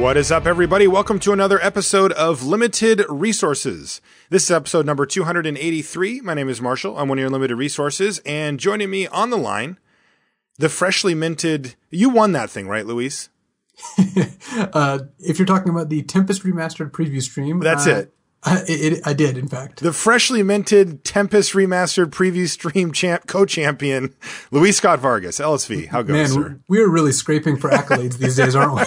What is up, everybody? Welcome to another episode of Limited Resources. This is episode number 283. My name is Marshall. I'm one of your Limited Resources, and joining me on the line, the freshly minted... You won that thing, right, Luis? If you're talking about the Tempest Remastered preview stream... That's it. I did, in fact. The freshly minted Tempest Remastered preview stream co-champion, Luis Scott-Vargas, LSV. How goes, sir? Man, we're really scraping for accolades these days, aren't we?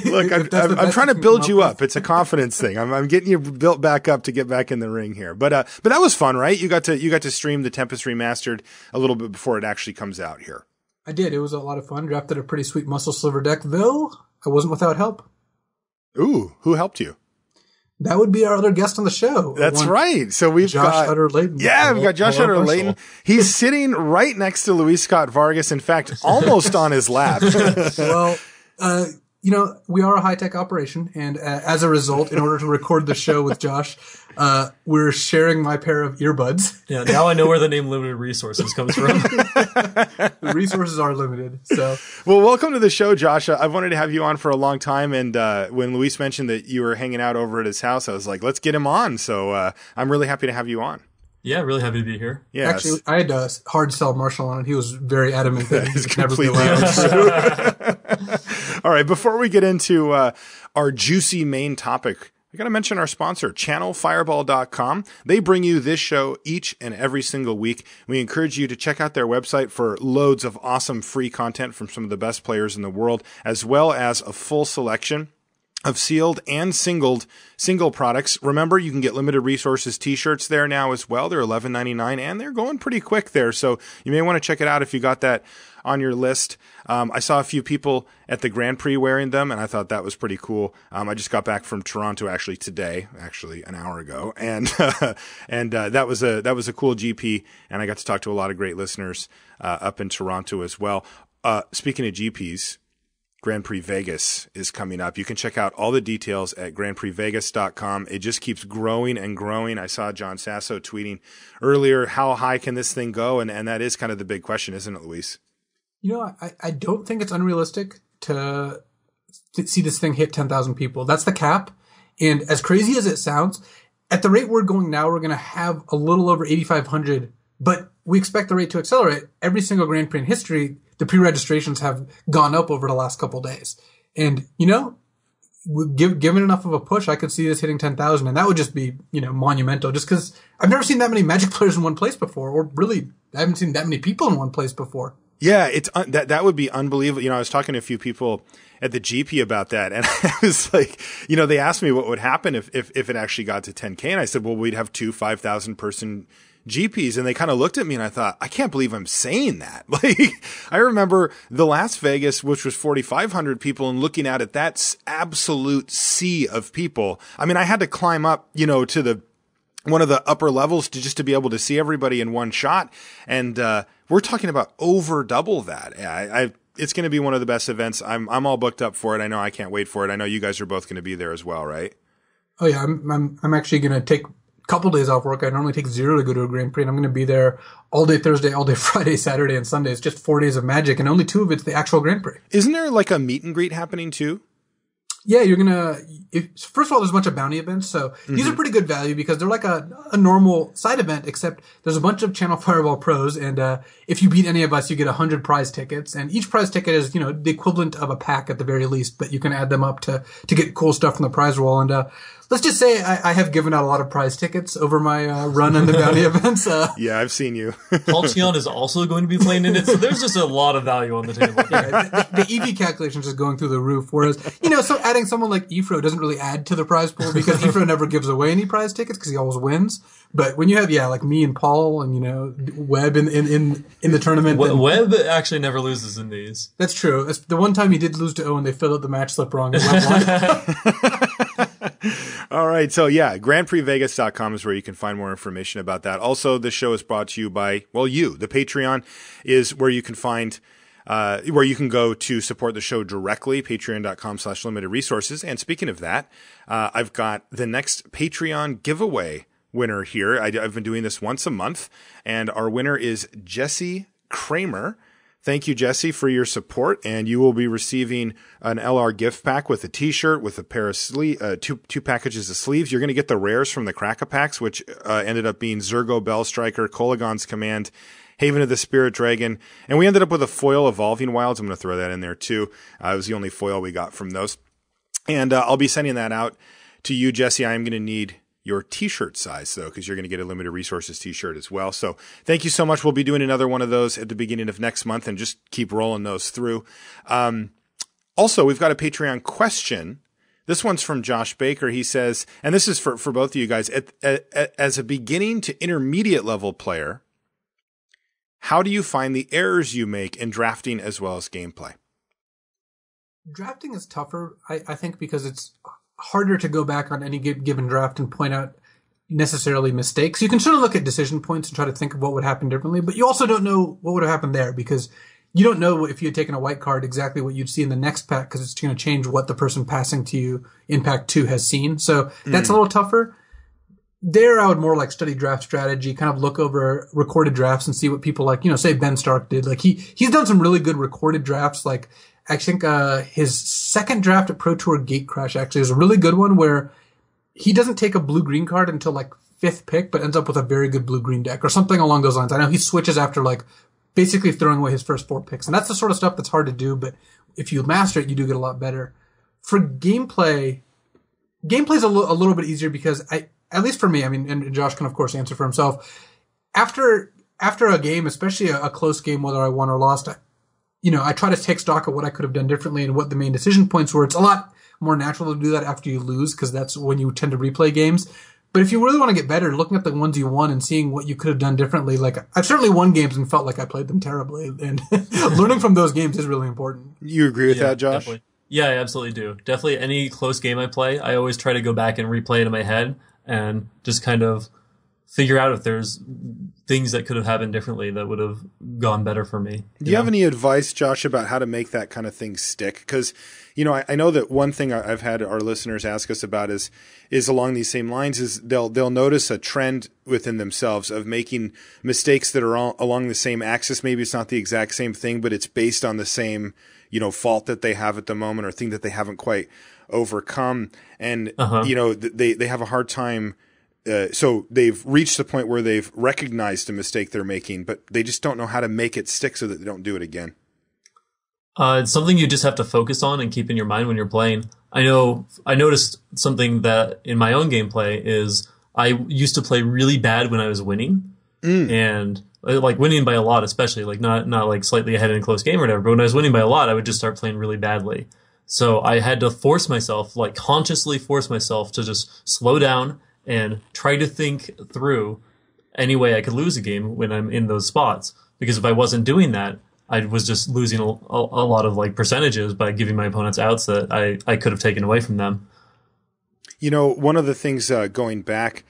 Look, I'm trying to build you up. It's a confidence thing. I'm getting you built back up to get back in the ring here. But that was fun, right? You got to stream the Tempest Remastered a little bit before it actually comes out here. I did. It was a lot of fun. Drafted a pretty sweet Muscle Silver deck, though I wasn't without help. Ooh, who helped you? That would be our other guest on the show. That's right. So we've got Utter-Leyton. Yeah, we've got Josh Utter-Leyton. He's sitting right next to Luis Scott-Vargas. In fact, almost on his lap. Well, we are a high-tech operation, and as a result, in order to record the show with Josh, we're sharing my pair of earbuds. Yeah, now I know where the name Limited Resources comes from. The resources are limited. So, well, welcome to the show, Josh. I've wanted to have you on for a long time, and when Luis mentioned that you were hanging out over at his house, I was like, let's get him on. So I'm really happy to have you on. Yeah, really happy to be here. Yes. Actually, I had to hard sell Marshall on it. He was very adamant that he It's would never be completely allowed. All right, before we get into our juicy main topic, I got to mention our sponsor, ChannelFireball.com. They bring you this show each and every single week. We encourage you to check out their website for loads of awesome free content from some of the best players in the world, as well as a full selection of sealed and single products. Remember, you can get Limited Resources t-shirts there now as well. They're $11.99 and they're going pretty quick there. So you may want to check it out if you got that on your list. I saw a few people at the Grand Prix wearing them, and I thought that was pretty cool. I just got back from Toronto today, an hour ago, and that was a cool GP, and I got to talk to a lot of great listeners up in Toronto as well. Speaking of GPs, Grand Prix Vegas is coming up. You can check out all the details at grandprixvegas.com. It just keeps growing and growing. I saw John Sasso tweeting earlier, how high can this thing go? And that is kind of the big question, isn't it, Luis? You know, I don't think it's unrealistic to see this thing hit 10,000 people. That's the cap. And as crazy as it sounds, at the rate we're going now, we're going to have a little over 8,500, but we expect the rate to accelerate. Every single Grand Prix in history, the pre-registrations have gone up over the last couple of days. And, given enough of a push, I could see this hitting 10,000. And that would just be, monumental. Just because I've never seen that many Magic players in one place before. Or really, I haven't seen that many people in one place before. Yeah, it's that would be unbelievable. I was talking to a few people at the GP about that. And I was like, they asked me what would happen if it actually got to 10K. And I said, well, we'd have 5,000 person GPs, and they kind of looked at me and I thought, I can't believe I'm saying that. Like, I remember the Las Vegas, which was 4,500 people, and looking at it, that's absolute sea of people. I mean, I had to climb up, to one of the upper levels to be able to see everybody in one shot. And, we're talking about over double that. It's going to be one of the best events. I'm all booked up for it. I know I can't wait for it. I know you guys are both going to be there as well, right? Oh yeah. I'm actually going to take couple days off work. I normally take 0 to go to a Grand Prix, and I'm going to be there all day Thursday, all day Friday, Saturday, and Sunday. It's just 4 days of Magic, and only 2 of it's the actual Grand Prix. Isn't there like a meet and greet happening too? Yeah, you're going to... First of all, there's a bunch of bounty events, so these are pretty good value because they're like a normal side event, except there's a bunch of Channel Fireball pros, and if you beat any of us, you get 100 prize tickets, and each prize ticket is, the equivalent of a pack at the very least, but you can add them up to get cool stuff from the prize roll, and let's just say I have given out a lot of prize tickets over my run in the bounty events. Yeah, I've seen you. Halcyon is also going to be playing in it, so there's just a lot of value on the table. Yeah, the EV calculations is going through the roof, whereas, so adding someone like Efro doesn't really add to the prize pool because Efro never gives away any prize tickets because he always wins. But when you have, like me and Paul and, Webb in the tournament. Webb actually never loses in these. That's true. It's the one time he did lose to Owen, they filled out the match slip wrong and Webb won. All right. So yeah, grandprixvegas.com is where you can find more information about that. Also, this show is brought to you by, the Patreon is where you can find, where you can go to support the show directly, patreon.com/limited resources. And speaking of that, I've got the next Patreon giveaway winner here. I've been doing this once a month, and our winner is Jesse Kramer. Thank you, Jesse, for your support, and you will be receiving an LR gift pack with a T-shirt, with a pair of two packages of sleeves. You're going to get the rares from the Crack-A-Packs, which ended up being Zergo Bellstriker, Kolagon's Command, Haven of the Spirit Dragon, and we ended up with a foil Evolving Wilds. I'm going to throw that in there too. It was the only foil we got from those, and I'll be sending that out to you, Jesse. I am going to need your T-shirt size, though, because you're going to get a Limited Resources T-shirt as well. So thank you so much. We'll be doing another one of those at the beginning of next month, and just keep rolling those through. Also, we've got a Patreon question. This one's from Josh Baker. He says, and this is for both of you guys, as a beginning to intermediate level player, how do you find the errors you make in drafting as well as gameplay? Drafting is tougher, I think, because it's harder to go back on any given draft and point out necessarily mistakes. You can sort of look at decision points and try to think of what would happen differently, but you also don't know what would have happened there, because you don't know if you had taken a white card exactly what you'd see in the next pack, because it's going to change what the person passing to you in pack 2 has seen. So that's a little tougher. There, I would more like study draft strategy, kind of look over recorded drafts and see what people like, say Ben Stark did. Like he's done some really good recorded drafts. Like I think his second draft at Pro Tour Gatecrash actually is a really good one, where he doesn't take a blue-green card until like 5th pick, but ends up with a very good blue-green deck or something along those lines. I know he switches after like basically throwing away his first 4 picks, and that's the sort of stuff that's hard to do, but if you master it, you do get a lot better. For gameplay's a little bit easier, because at least for me, I mean, and Josh can of course answer for himself, after a game, especially a close game, whether I won or lost, I try to take stock of what I could have done differently and what the main decision points were. It's a lot more natural to do that after you lose, because that's when you tend to replay games. But if you really want to get better, looking at the ones you won and seeing what you could have done differently, like I've certainly won games and felt like I played them terribly, and learning from those games is really important. You agree with that, Josh? Definitely. Yeah, I absolutely do. Definitely any close game I play, I always try to go back and replay it in my head and just kind of figure out if there's things that could have happened differently that would have gone better for me. Do you have any advice, Josh, about how to make that kind of thing stick? Because, I know that one thing I've had our listeners ask us about is along these same lines, is they'll notice a trend within themselves of making mistakes that are all along the same axis. Maybe it's not the exact same thing, but it's based on the same, fault that they have at the moment or thing that they haven't quite overcome. And, they have a hard time. So they've reached the point where they've recognized a mistake they're making, but they just don't know how to make it stick so that they don't do it again. It's something you just have to focus on and keep in your mind when you're playing. I noticed something that in my own gameplay is I used to play really bad when I was winning, and like winning by a lot, especially like not like slightly ahead in a close game or whatever. But when I was winning by a lot, I would just start playing really badly. So I had to consciously force myself to just slow down and try to think through any way I could lose a game when I'm in those spots. Because if I wasn't doing that, I was just losing a lot of like percentages by giving my opponents outs that I could have taken away from them. One of the things going back,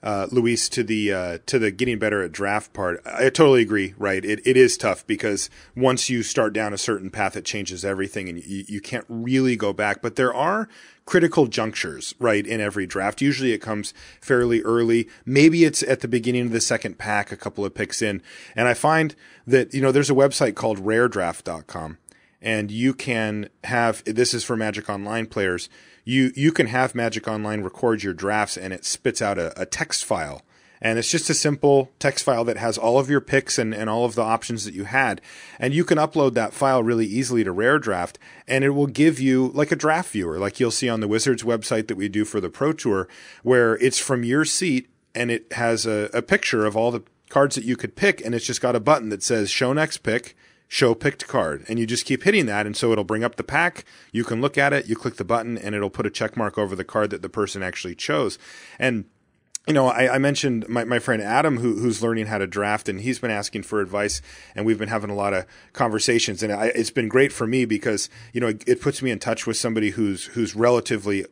Luis, to the getting better at draft part, I totally agree, right? It is tough, because once you start down a certain path, it changes everything, and you can't really go back. But there are critical junctures, right, in every draft. Usually it comes fairly early. Maybe it's at the beginning of the second pack, a couple of picks in. And I find that, there's a website called raredraft.com, and you can have, this is for Magic Online players, you can have Magic Online record your drafts, and it spits out a text file. And it's just a simple text file that has all of your picks and all of the options that you had. And you can upload that file really easily to RareDraft, and it will give you like a draft viewer, like you'll see on the Wizards website that we do for the Pro Tour, where it's from your seat, and it has a picture of all the cards that you could pick, and it's just got a button that says show next pick, show picked card. And you just keep hitting that, and so it'll bring up the pack. You can look at it, you click the button, and it'll put a check mark over the card that the person actually chose. And I mentioned my friend Adam, who's learning how to draft, and he's been asking for advice, and we've been having a lot of conversations, and it's been great for me because, it puts me in touch with somebody who's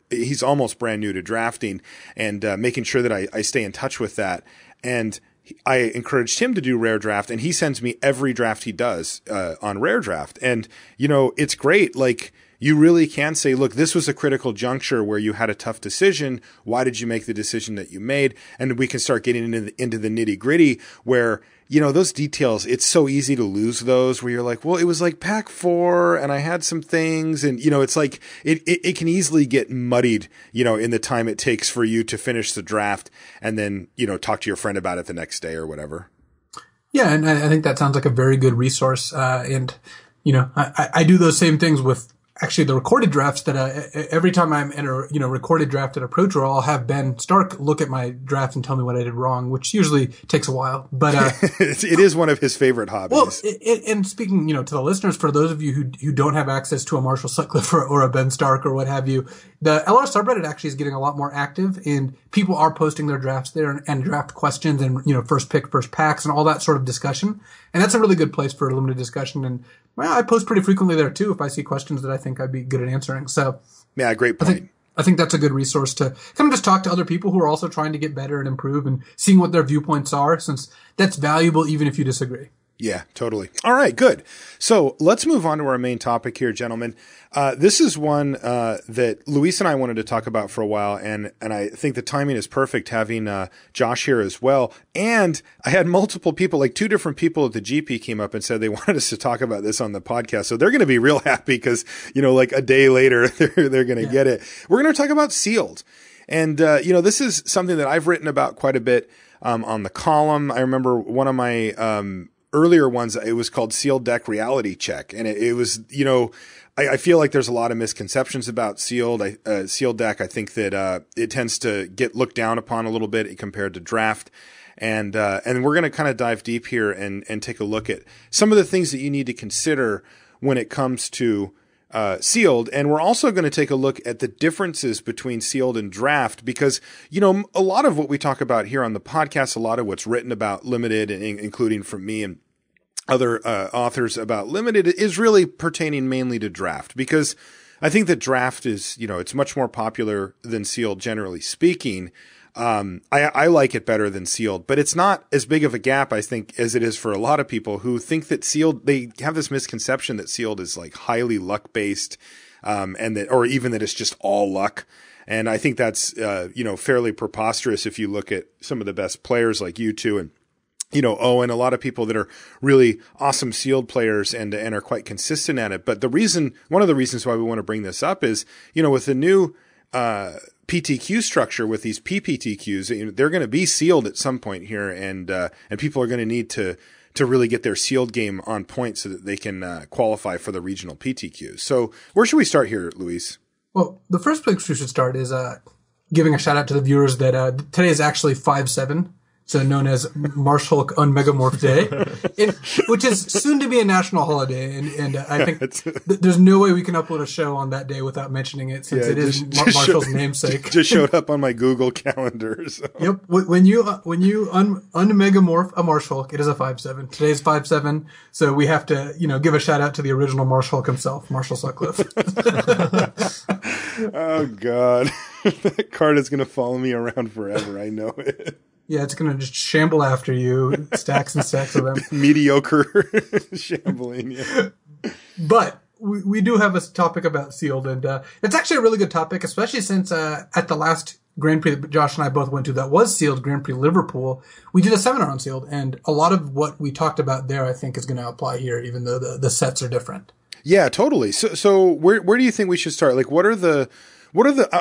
he's almost brand new to drafting, and making sure that I stay in touch with that. And I encouraged him to do Rare Draft, and he sends me every draft he does on Rare Draft. And, it's great. Like, you really can say, look, this was a critical juncture where you had a tough decision. Why did you make the decision that you made? And we can start getting into the nitty gritty where, you know, those details, it's so easy to lose those where you're like, well, it was like pack 4 and I had some things, and, you know, it's like it can easily get muddied, you know, in the time it takes for you to finish the draft and then, you know, talk to your friend about it the next day or whatever. Yeah. And I think that sounds like a very good resource. And, you know, I do those same things with actually the recorded drafts that every time I'm in a recorded draft at a Pro Tour, I'll have Ben Stark look at my draft and tell me what I did wrong, which usually takes a while. But it is one of his favorite hobbies. Well, and speaking, you know, to the listeners, for those of you who don't have access to a Marshall Sutcliffe or a Ben Stark or what have you, the LR subreddit actually is getting a lot more active, and people are posting their drafts there and draft questions and, you know, first pick, first packs and all that sort of discussion. And that's a really good place for a limited discussion. And well, I post pretty frequently there too if I see questions that I think I'd be good at answering. So yeah, great point. I think that's a good resource to kind of just talk to other people who are also trying to get better and improve and seeing what their viewpoints are, since that's valuable even if you disagree. Yeah, totally. All right, good. So let's move on to our main topic here, gentlemen. This is one that Luis and I wanted to talk about for a while, and I think the timing is perfect having Josh here as well. And I had multiple people, like 2 different people at the GP came up and said they wanted us to talk about this on the podcast. So they're going to be real happy because, you know, like a day later, they're going to get it. We're going to talk about sealed. And, you know, this is something that I've written about quite a bit on the column. I remember one of my earlier ones, it was called Sealed Deck Reality Check. And it was, you know, I feel like there's a lot of misconceptions about sealed deck. I think that it tends to get looked down upon a little bit compared to draft. And we're going to kind of dive deep here and take a look at some of the things that you need to consider when it comes to sealed. And we're also going to take a look at the differences between sealed and draft, because, you know, a lot of what we talk about here on the podcast, a lot of what's written about limited, including from me and other authors about limited, is really pertaining mainly to draft, because I think that draft is, you know, it's much more popular than sealed, generally speaking. I like it better than sealed, but it's not as big of a gap, I think, as it is for a lot of people who think that sealed, they have this misconception that sealed is like highly luck based, and that, or even that it's just all luck. And I think that's, you know, fairly preposterous if you look at some of the best players like you two and, you know, Owen, a lot of people that are really awesome sealed players and are quite consistent at it. But one of the reasons why we want to bring this up is, you know, with the new, PTQ structure with these PPTQs, you know, they're going to be sealed at some point here, and people are going to need to really get their sealed game on point so that they can qualify for the regional PTQs. So where should we start here, Luis? Well, the first place we should start is giving a shout out to the viewers that today is actually 5/7. So known as Marsh Hulk Unmegamorph Day, which is soon to be a national holiday. And I think there's no way we can upload a show on that day without mentioning it, since it is Marshall's namesake. Just showed up on my Google calendar. So. Yep. When you unmegamorph a Marsh Hulk, it is a 5/7. Today's 5/7. So we have to, you know, give a shout out to the original Marsh Hulk himself, Marshall Sutcliffe. Oh God. That card is going to follow me around forever. I know it. Yeah, it's going to just shamble after you, stacks and stacks of them. Mediocre shambling, yeah. But we do have a topic about sealed, and it's actually a really good topic, especially since at the last Grand Prix that Josh and I both went to that was sealed, Grand Prix Liverpool, we did a seminar on sealed, and a lot of what we talked about there I think is going to apply here, even though the sets are different. Yeah, totally. So where do you think we should start? Like, what are the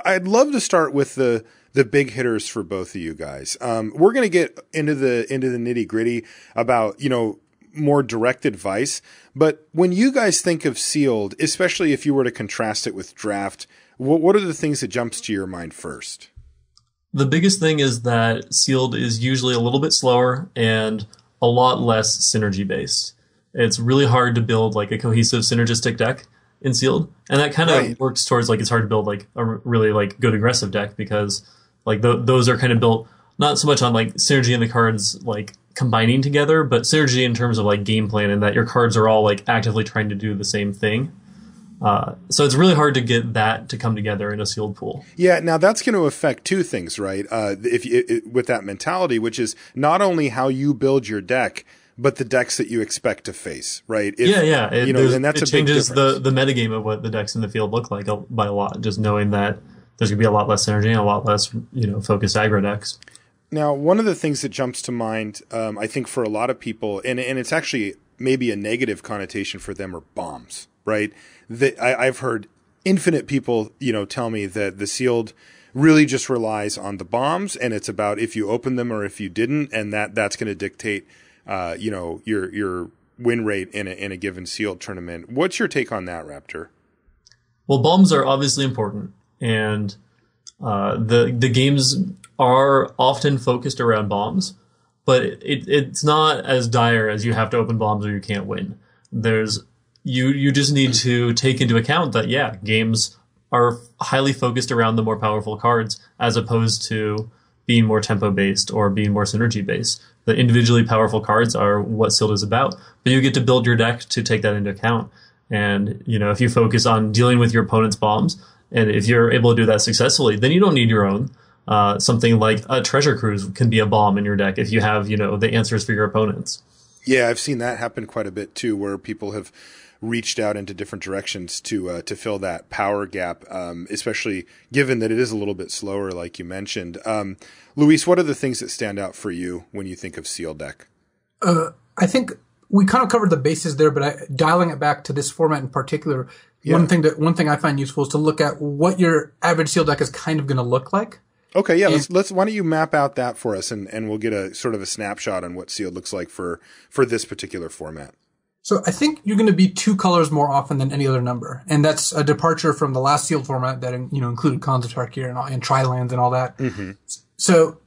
I'd love to start with the big hitters for both of you guys. We're going to get into the nitty gritty about, you know, more direct advice. But when you guys think of sealed, especially if you were to contrast it with draft, what are the things that jumps to your mind first? The biggest thing is that sealed is usually a little bit slower and a lot less synergy based. It's really hard to build like a cohesive synergistic deck in sealed. And that kind of works towards like, it's hard to build like a really like good aggressive deck, because like those are kind of built not so much on like synergy in the cards like combining together, but synergy in terms of like game plan, and that your cards are all like actively trying to do the same thing. So it's really hard to get that to come together in a sealed pool. Yeah, now that's going to affect two things, right? With that mentality, which is not only how you build your deck, but the decks that you expect to face, right? And that's it changes the metagame of what the decks in the field look like by a lot, just knowing that there's going to be a lot less synergy and a lot less, focused aggro decks. Now, one of the things that jumps to mind, I think for a lot of people, and it's actually maybe a negative connotation for them, are bombs, right? I've heard infinite people, tell me that the sealed really just relies on the bombs, and it's about if you open them or if you didn't, and that's going to dictate, your win rate in a given sealed tournament. What's your take on that, Wrapter? Well, bombs are obviously important, and the games are often focused around bombs, but it's not as dire as you have to open bombs or you can't win. You just need to take into account that, games are highly focused around the more powerful cards as opposed to being more tempo-based or being more synergy-based. The individually powerful cards are what Sealed is about, but you get to build your deck to take that into account. And, if you focus on dealing with your opponent's bombs, and if you're able to do that successfully, then you don't need your own. Something like a Treasure Cruise can be a bomb in your deck if you have, the answers for your opponents. Yeah, I've seen that happen quite a bit too, where people have reached out into different directions to fill that power gap, especially given that it is a little bit slower, like you mentioned. Luis, what are the things that stand out for you when you think of Sealed deck? I think we kind of covered the bases there, but dialing it back to this format in particular, one thing I find useful is to look at what your average Sealed deck is kind of going to look like. Okay, yeah, let's. Why don't you map out that for us, and we'll get a sort of a snapshot on what Sealed looks like for this particular format. So I think you're going to be 2 colors more often than any other number, and that's a departure from the last Sealed format that included Khans of Tarkir and Tri-lands and all that. Mm-hmm. So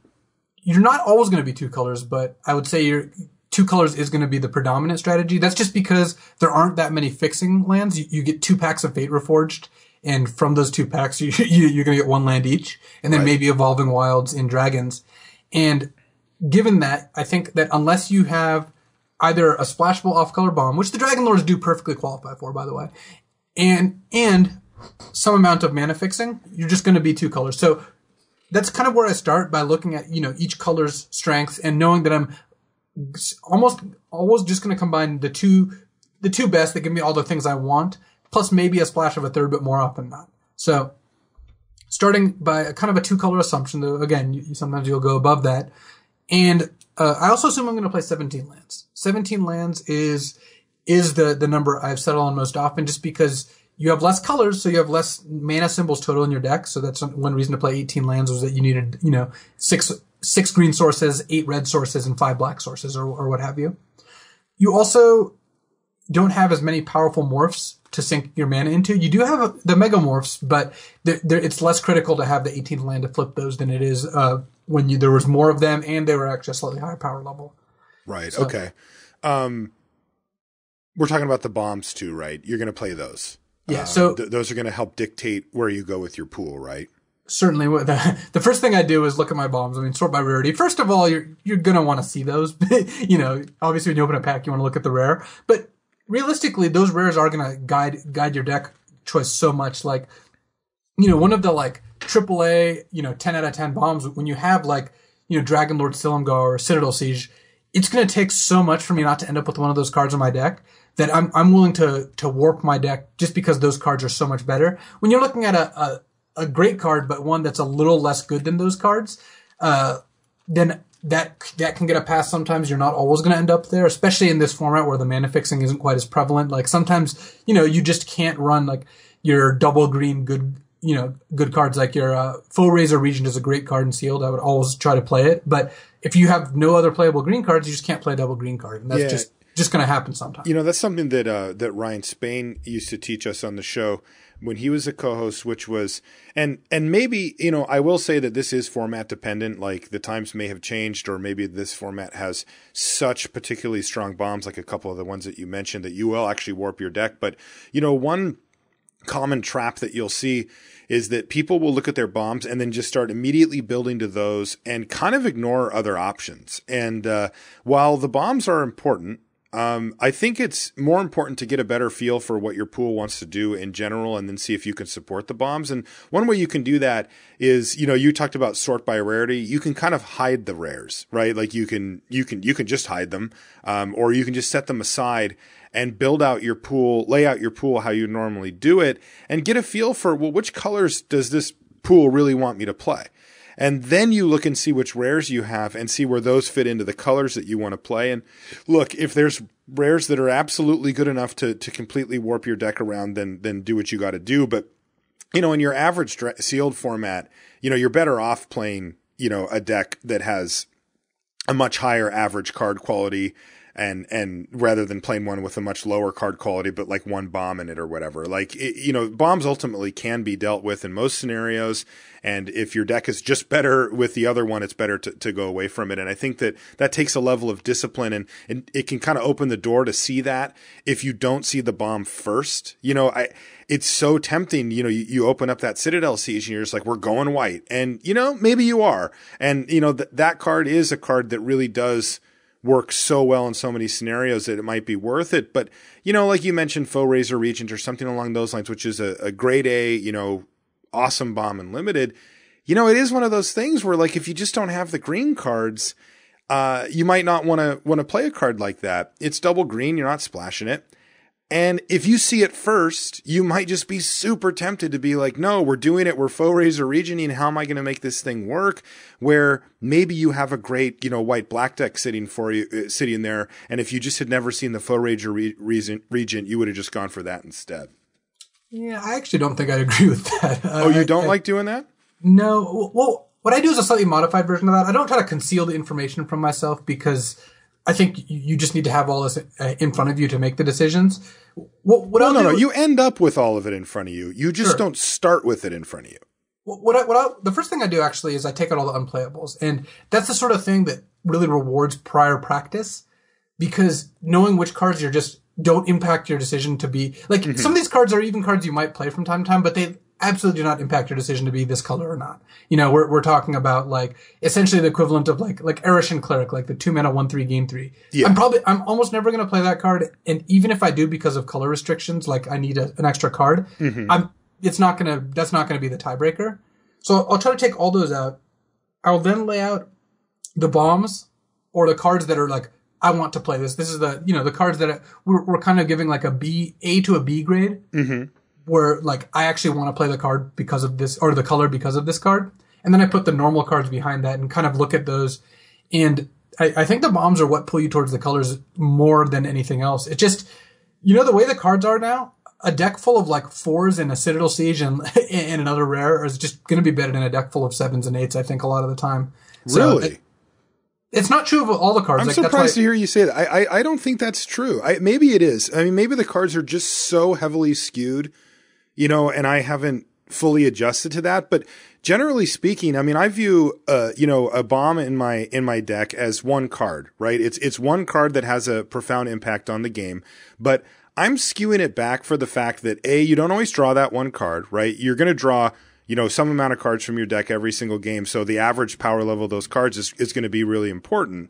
you're not always going to be 2 colors, but I would say your 2 colors is going to be the predominant strategy. That's just because there aren't that many fixing lands. You get 2 packs of Fate Reforged, and from those 2 packs, you're going to get 1 land each, and then maybe Evolving Wilds and Dragons. And given that, I think that unless you have either a splashable off-color bomb, which the Dragon Lords do perfectly qualify for, by the way, and some amount of mana fixing, you're just going to be 2 colors. So that's kind of where I start, by looking at, each color's strengths and knowing that I'm almost always just going to combine the two best that give me all the things I want, plus maybe a splash of a third, but more often not. So starting by a kind of a 2-color assumption, though, again, sometimes you'll go above that. And I also assume I'm going to play 17 lands. 17 lands is the number I've settled on most often, just because you have less colors, so you have less mana symbols total in your deck. So that's one reason to play 18 lands, was that you needed, 6 green sources, 8 red sources, and 5 black sources, or what have you. You also don't have as many powerful morphs to sink your mana into. You do have the mega morphs, but it's less critical to have the 18th land to flip those than it is when there was more of them and they were actually a slightly higher power level. Right. So, okay. We're talking about the bombs too, right? You're going to play those. Yeah. So those are going to help dictate where you go with your pool, right? Certainly. The first thing I do is look at my bombs. I mean, sort by rarity. First of all, you're going to want to see those. Obviously when you open a pack, you want to look at the rare. But realistically, those rares are going to guide your deck choice so much. Like, one of the AAA, 10 out of 10 bombs, when you have Dragon Lord Silumgar or Citadel Siege, it's going to take so much for me not to end up with one of those cards on my deck that I'm willing to warp my deck just because those cards are so much better. When you're looking at a great card, but one that's a little less good than those cards, then that can get a pass. Sometimes you're not always going to end up there, especially in this format where the mana fixing isn't quite as prevalent. Like sometimes, you just can't run your double green good cards. Like your Foe Razor Regent is a great card in Sealed. I would always try to play it. But if you have no other playable green cards, you just can't play a double green card. And that's just going to happen sometimes. That's something that Ryan Spain used to teach us on the show when he was a co-host, which was, and maybe, I will say that this is format dependent. Like the times may have changed, or maybe this format has such particularly strong bombs, like a couple of the ones that you mentioned, that you will actually warp your deck. But, one common trap that you'll see is that people will look at their bombs and then just start immediately building to those and kind of ignore other options. And while the bombs are important, I think it's more important to get a better feel for what your pool wants to do in general, and then see if you can support the bombs. And one way you can do that is, you talked about sort by rarity. You can kind of hide the rares, right? Like you can just hide them, or you can just set them aside and build out your pool, lay out your pool how you normally do it, and get a feel for, well, which colors does this pool really want me to play? And then you look and see which rares you have and see where those fit into the colors that you want to play. And look, if there's rares that are absolutely good enough to completely warp your deck around, then do what you got to do. But, in your average sealed format, you're better off playing, a deck that has a much higher average card quality, and rather than playing one with a much lower card quality, but like one bomb in it or whatever. Like, bombs ultimately can be dealt with in most scenarios. And if your deck is just better with the other one, it's better to go away from it. And I think that takes a level of discipline, and it can kind of open the door to see that if you don't see the bomb first. It's so tempting, you open up that Citadel Siege and you're just like, we're going white. And, maybe you are. And, that card is a card that really does work so well in so many scenarios that it might be worth it. But, like you mentioned, Foe Razor Regent or something along those lines, which is a grade A, awesome bomb and limited, it is one of those things where, like, if you just don't have the green cards, you might not want to play a card like that. It's double green. You're not splashing it. And if you see it first, you might just be super tempted to be like, no, we're doing it. We're Foe Razor Regening. How am I going to make this thing work? Where maybe you have a great, white black deck sitting there. And if you just had never seen the Foe Razor Regent, you would have just gone for that instead. Yeah, I actually don't think I'd agree with that. Oh, you don't like doing that? No. Well, what I do is a slightly modified version of that. I don't try to conceal the information from myself, because I think you just need to have all this in front of you to make the decisions. No. You end up with all of it in front of you. You just don't start with it in front of you. The first thing I do actually is I take out all the unplayables. And that's the sort of thing that really rewards prior practice, because knowing which cards you're just don't impact your decision to be like, some of these cards are even cards you might play from time to time, but they absolutely do not impact your decision to be this color or not. We're talking about like essentially the equivalent of like Erishan Cleric, like the 2-mana 1/3 gain 3. Yeah. I'm almost never going to play that card. And even if I do, because of color restrictions, like I need an extra card, that's not going to be the tiebreaker. So I'll try to take all those out. I'll then lay out the bombs or the cards that are like, I want to play this. This is the cards that we're kind of giving like A to a B grade. Where like I actually want to play the card because of this, or the color because of this card. And then I put the normal cards behind that and kind of look at those. And I think the bombs are what pull you towards the colors more than anything else. It just, the way the cards are now, a deck full of like 4s and a Citadel Siege and another rare is just going to be better than a deck full of 7s and 8s, I think, a lot of the time. Really? So it's not true of all the cards. I'm surprised to hear you say that. I don't think that's true. Maybe it is. I mean, maybe the cards are just so heavily skewed, and I haven't fully adjusted to that. But generally speaking, I mean, I view, a bomb in my deck as one card, right? It's one card that has a profound impact on the game, but I'm skewing it back for the fact that you don't always draw that one card, right? You're going to draw, some amount of cards from your deck every single game. So the average power level of those cards is going to be really important.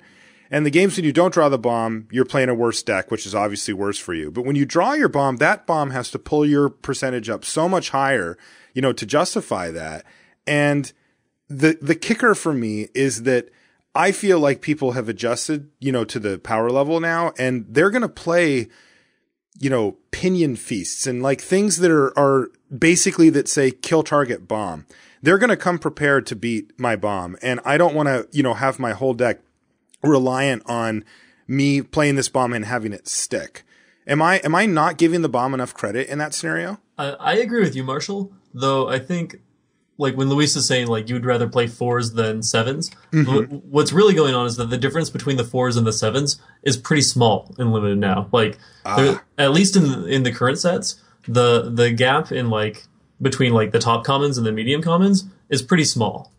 And the games when you don't draw the bomb, you're playing a worse deck, which is obviously worse for you. But when you draw your bomb, that bomb has to pull your percentage up so much higher, to justify that. And the kicker for me is that I feel like people have adjusted, to the power level now, and they're going to play, pinion feasts and like things that are basically that say kill target bomb. They're going to come prepared to beat my bomb. And I don't want to, have my whole deck reliant on me playing this bomb and having it stick. Am I not giving the bomb enough credit in that scenario? I agree with you, Marshall, though I think like when Luis is saying like you'd rather play 4s than 7s, what's really going on is that the difference between the 4s and the 7s is pretty small in limited now. Like at least in the current sets, the gap in like between like the top commons and the medium commons is pretty small.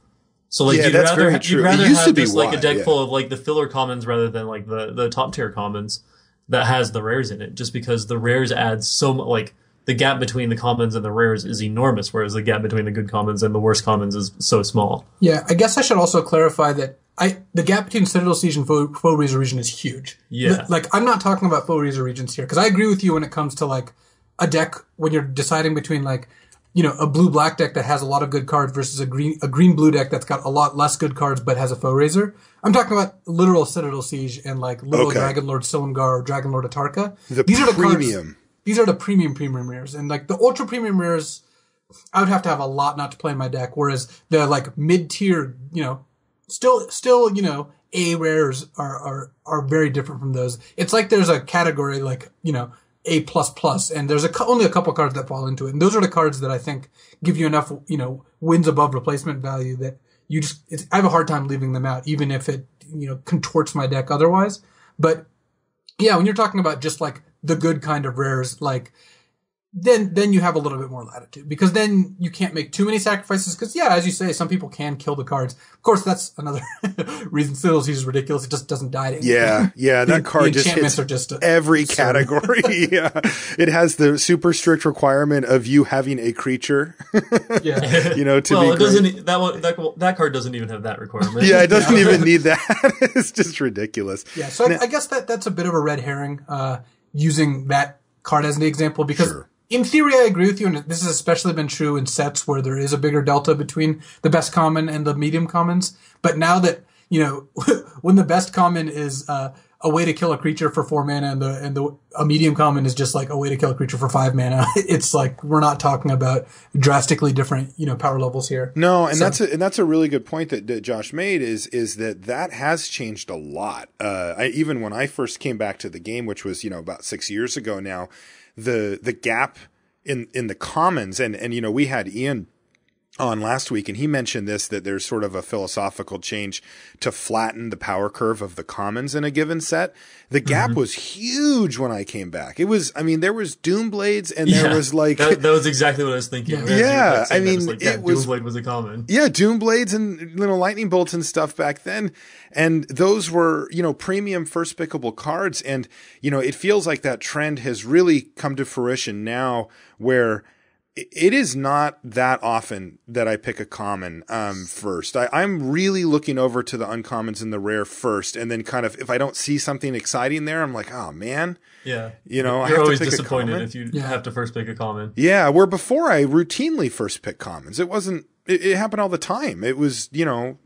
So like you'd rather have just like a deck full of like the filler commons rather than like the top tier commons that has the rares in it, just because the rares add so much. Like the gap between the commons and the rares is enormous, whereas the gap between the good commons and the worst commons is so small. Yeah, I guess I should also clarify that the gap between Citadel Siege and Foe Razor Region is huge. Yeah. Like, I'm not talking about Foe Razor Regions here, because I agree with you when it comes to, like, a deck, when you're deciding between, like, you know, a blue-black deck that has a lot of good cards versus a green-blue deck that's got a lot less good cards but has a Foe Razor. I'm talking about literal Citadel Siege and, like, literal Dragonlord Silumgar or Dragonlord Atarka. These are the premium. These are the premium rares. And, like, the ultra-premium rares, I would have to have a lot not to play in my deck, whereas the, like, mid-tier, you know, still, you know, A rares are very different from those. It's like there's a category, like, you know, A++, and there's only a couple cards that fall into it. And those are the cards that I think give you enough, you know, wins above replacement value that you just, I have a hard time leaving them out, even if it, you know, contorts my deck otherwise. But yeah, when you're talking about just like the good kind of rares, like, then you have a little bit more latitude, because then you can't make too many sacrifices. Because yeah, as you say, some people can kill the cards. Of course, that's another reason Citadel Siege is ridiculous. It just doesn't die to anything. Yeah, that card just hits every category. Yeah, it has the super strict requirement of you having a creature. Yeah, you know, to well, be it doesn't. That card doesn't even have that requirement. Yeah, it doesn't even need that. It's just ridiculous. Yeah, so I guess that's a bit of a red herring, using that card as an example, because. Sure. In theory, I agree with you, and this has especially been true in sets where there is a bigger delta between the best common and the medium commons. But now that, you know, when the best common is a way to kill a creature for 4 mana, and a medium common is just like a way to kill a creature for 5 mana, it's like we're not talking about drastically different, you know, power levels here. No, and that's a really good point that Josh made is that has changed a lot. Even when I first came back to the game, which was, you know, about 6 years ago now. The gap in the commons, and you know, we had Ian on last week, and he mentioned that there's sort of a philosophical change to flatten the power curve of the commons in a given set. The gap was huge when I came back. It was, I mean, there was Doomblades, and there was like that was exactly what I was thinking. Yeah, I mean, it was Doomblade was a common. Yeah, Doomblades and little lightning bolts and stuff back then, and those were, you know, premium first pickable cards, and you know, it feels like that trend has really come to fruition now, where it is not that often that I pick a common first. I'm really looking over to the uncommons and the rare first, and then kind of, if I don't see something exciting there, I'm like, oh man. Yeah. You know, You're I have always to pick disappointed if you have to first pick a common. Yeah, where before I routinely first pick commons. It wasn't, it happened all the time. It was, you know,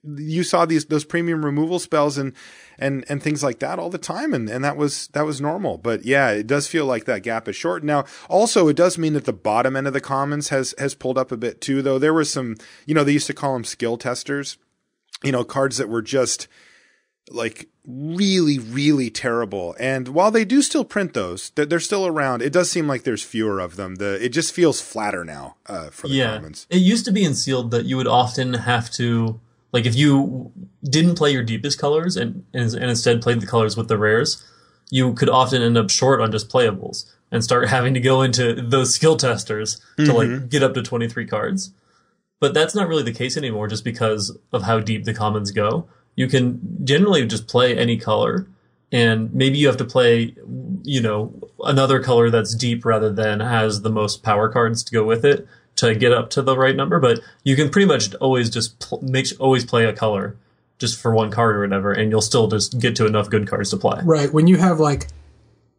you saw those premium removal spells and things like that all the time. And that was normal. But yeah, it does feel like that gap is short. Now, also, it does mean that the bottom end of the commons has pulled up a bit too, though. There was some, you know, they used to call them skill testers, you know, cards that were just like really, really terrible. And while they do still print those, they're still around. It does seem like there's fewer of them. It just feels flatter now for the commons. It used to be in sealed that you would often have to, like, if you didn't play your deepest colors and instead played the colors with the rares, you could often end up short on just playables and start having to go into those skill testers to like get up to 23 cards. But that's not really the case anymore, just because of how deep the commons go. You can generally just play any color, and maybe you have to play, you know, another color that's deep rather than has the most power cards to go with it to get up to the right number. But you can pretty much always just always play a color just for one card or whatever, and you'll still just get to enough good cards to play. Right. When you have, like,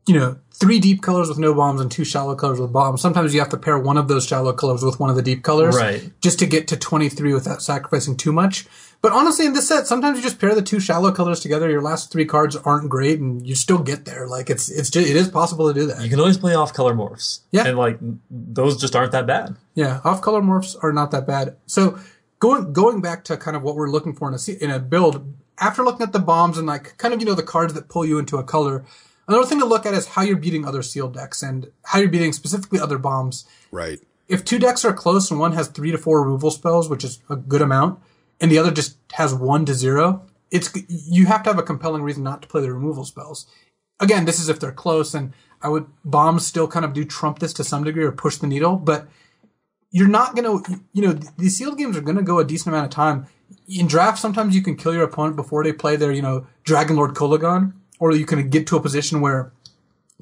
you know, 3 deep colors with no bombs and 2 shallow colors with bombs, sometimes you have to pair one of those shallow colors with one of the deep colors, right, just to get to 23 without sacrificing too much. But honestly, in this set, sometimes you just pair the 2 shallow colors together. Your last 3 cards aren't great, and you still get there. Like, it is possible to do that. You can always play off-color morphs. Yeah. And, like, those just aren't that bad. Yeah, off-color morphs are not that bad. So, going back to kind of what we're looking for in a build, after looking at the bombs and, like, kind of, you know, the cards that pull you into a color, another thing to look at is how you're beating other sealed decks and how you're beating specifically other bombs. Right. If 2 decks are close and one has 3 to 4 removal spells, which is a good amount, and the other just has 1 to 0, you have to have a compelling reason not to play the removal spells. Again, this is if they're close, and bombs still kind of do trump this to some degree or push the needle, but you're not going to, you know, these sealed games are going to go a decent amount of time. In draft, sometimes you can kill your opponent before they play their, you know, Dragonlord Kolagon, or you can get to a position where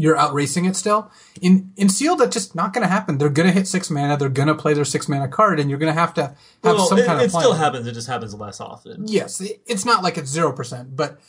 you're outracing it still. In Sealed, that's just not going to happen. They're going to hit 6 mana. They're going to play their 6 mana card, and you're going to have some kind of It plan. still happens. It just happens less often. Yes, it's not like it's 0%, but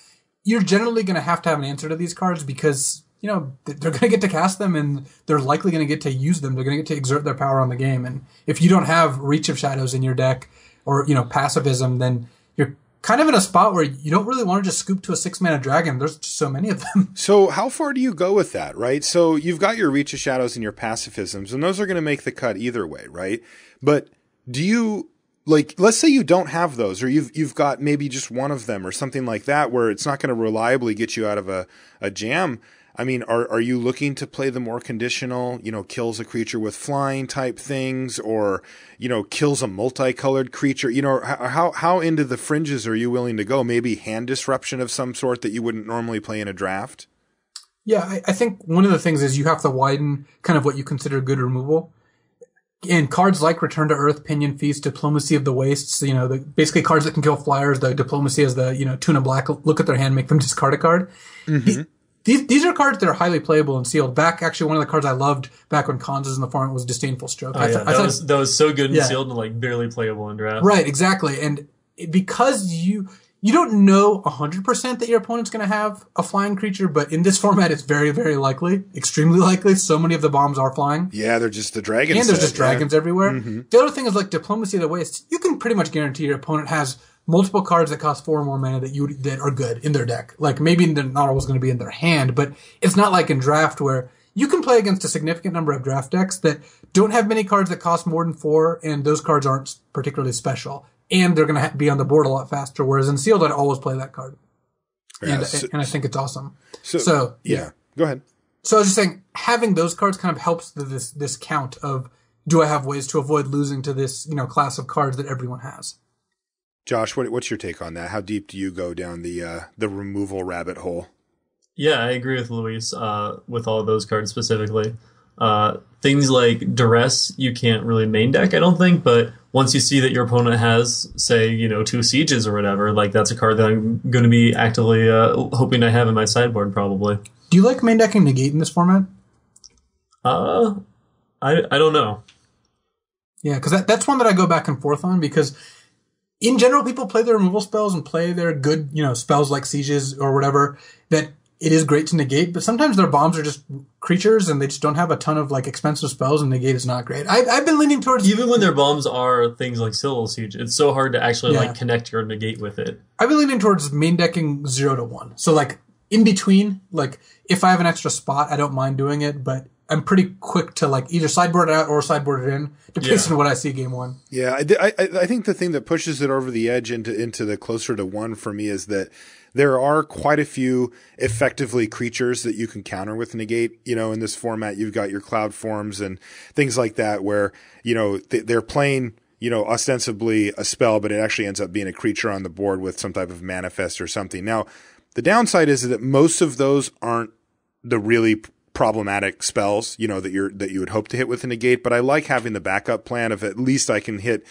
you're generally going to have an answer to these cards because, you know, they're going to get to cast them, and they're likely going to get to use them. They're going to get to exert their power on the game. And if you don't have Reach of Shadows in your deck or, you know, Pacifism, then you're kind of in a spot where you don't really want to just scoop to a 6 mana dragon. There's just so many of them. So how far do you go with that, right? So you've got your Reach of Shadows and your Pacifisms, and those are going to make the cut either way, right? But do you, like, let's say you don't have those, or you've got maybe just one of them or something like that where it's not going to reliably get you out of a jam. I mean, are you looking to play the more conditional, you know, kills a creature with flying type things, or, you know, kills a multicolored creature? You know, how into the fringes are you willing to go? Maybe hand disruption of some sort that you wouldn't normally play in a draft? Yeah, I think one of the things is you have to widen kind of what you consider good removal. And cards like Return to Earth, Pinion Feast, Diplomacy of the Wastes, you know, basically cards that can kill flyers, the Diplomacy is the, you know, tune a black, look at their hand, make them discard a card. Mm-hmm. These are cards that are highly playable in Sealed. Actually, one of the cards I loved back when Cons was in the format was Disdainful Stroke. That was so good in Sealed and like barely playable in draft. Right, exactly. And because you don't know 100% that your opponent's going to have a flying creature, but in this format, it's very, very likely, extremely likely. So many of the bombs are flying. Yeah, they're just the dragons. And there's just dragons everywhere. Mm-hmm. The other thing is like Diplomacy of the Waste. You can pretty much guarantee your opponent has multiple cards that cost 4 or more mana that are good in their deck. Like, maybe they're not always going to be in their hand, but it's not like in draft where you can play against a significant number of draft decks that don't have many cards that cost more than 4, and those cards aren't particularly special. And they're going to be on the board a lot faster, whereas in Sealed, I'd always play that card. Yeah, and I think it's awesome. So yeah. Go ahead. So I was just saying, having those cards kind of helps this count of, do I have ways to avoid losing to this, you know, class of cards that everyone has? Josh, what's your take on that? How deep do you go down the removal rabbit hole? Yeah, I agree with Luis with all of those cards specifically. Things like Duress, you can't really main deck, I don't think, but once you see that your opponent has, say, you know, 2 Sieges or whatever, like that's a card that I'm going to be actively hoping I have in my sideboard probably. Do you like main decking Negate in this format? I don't know. Yeah, because that's one that I go back and forth on, because in general, people play their removal spells and play their good, you know, spells like Sieges or whatever, that it is great to negate, but sometimes their bombs are just creatures and they just don't have a ton of like expensive spells, and negate is not great. I've been leaning towards... Even when their bombs are things like Citadel Siege, it's so hard to actually like connect your negate with it. I've been leaning towards main decking 0 to 1. So like in between, like if I have an extra spot, I don't mind doing it, but I'm pretty quick to like either sideboard it out or sideboard it in, depends on what I see game 1. Yeah, I think the thing that pushes it over the edge into the closer to 1 for me is that there are quite a few effectively creatures that you can counter with negate. You know, in this format, you've got your cloud forms and things like that where, you know, they're playing, you know, ostensibly a spell, but it actually ends up being a creature on the board with some type of manifest or something. Now, the downside is that most of those aren't the really problematic spells, you know, that you would hope to hit with a negate, but I like having the backup plan of at least I can hit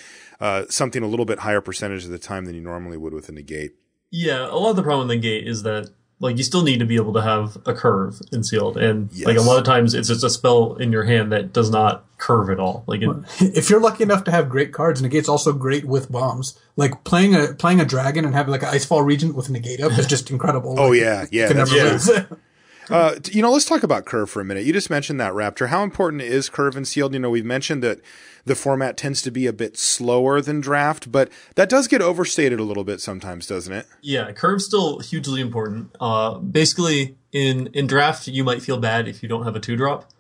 something a little bit higher percentage of the time than you normally would with a negate. Yeah, a lot of the problem with negate is that like you still need to be able to have a curve in Sealed, and like a lot of times it's just a spell in your hand that does not curve at all. Like if you're lucky enough to have great cards, negate's also great with bombs. Like playing a dragon and having like an Icefall Regent with a negate up is just incredible. Oh like, yeah. You know, let's talk about curve for a minute. You just mentioned that, Wrapter. How important is curve in Sealed? You know, we've mentioned that the format tends to be a bit slower than draft, but that does get overstated a little bit sometimes, doesn't it? Yeah, curve's still hugely important. Basically, in draft, you might feel bad if you don't have a 2-drop.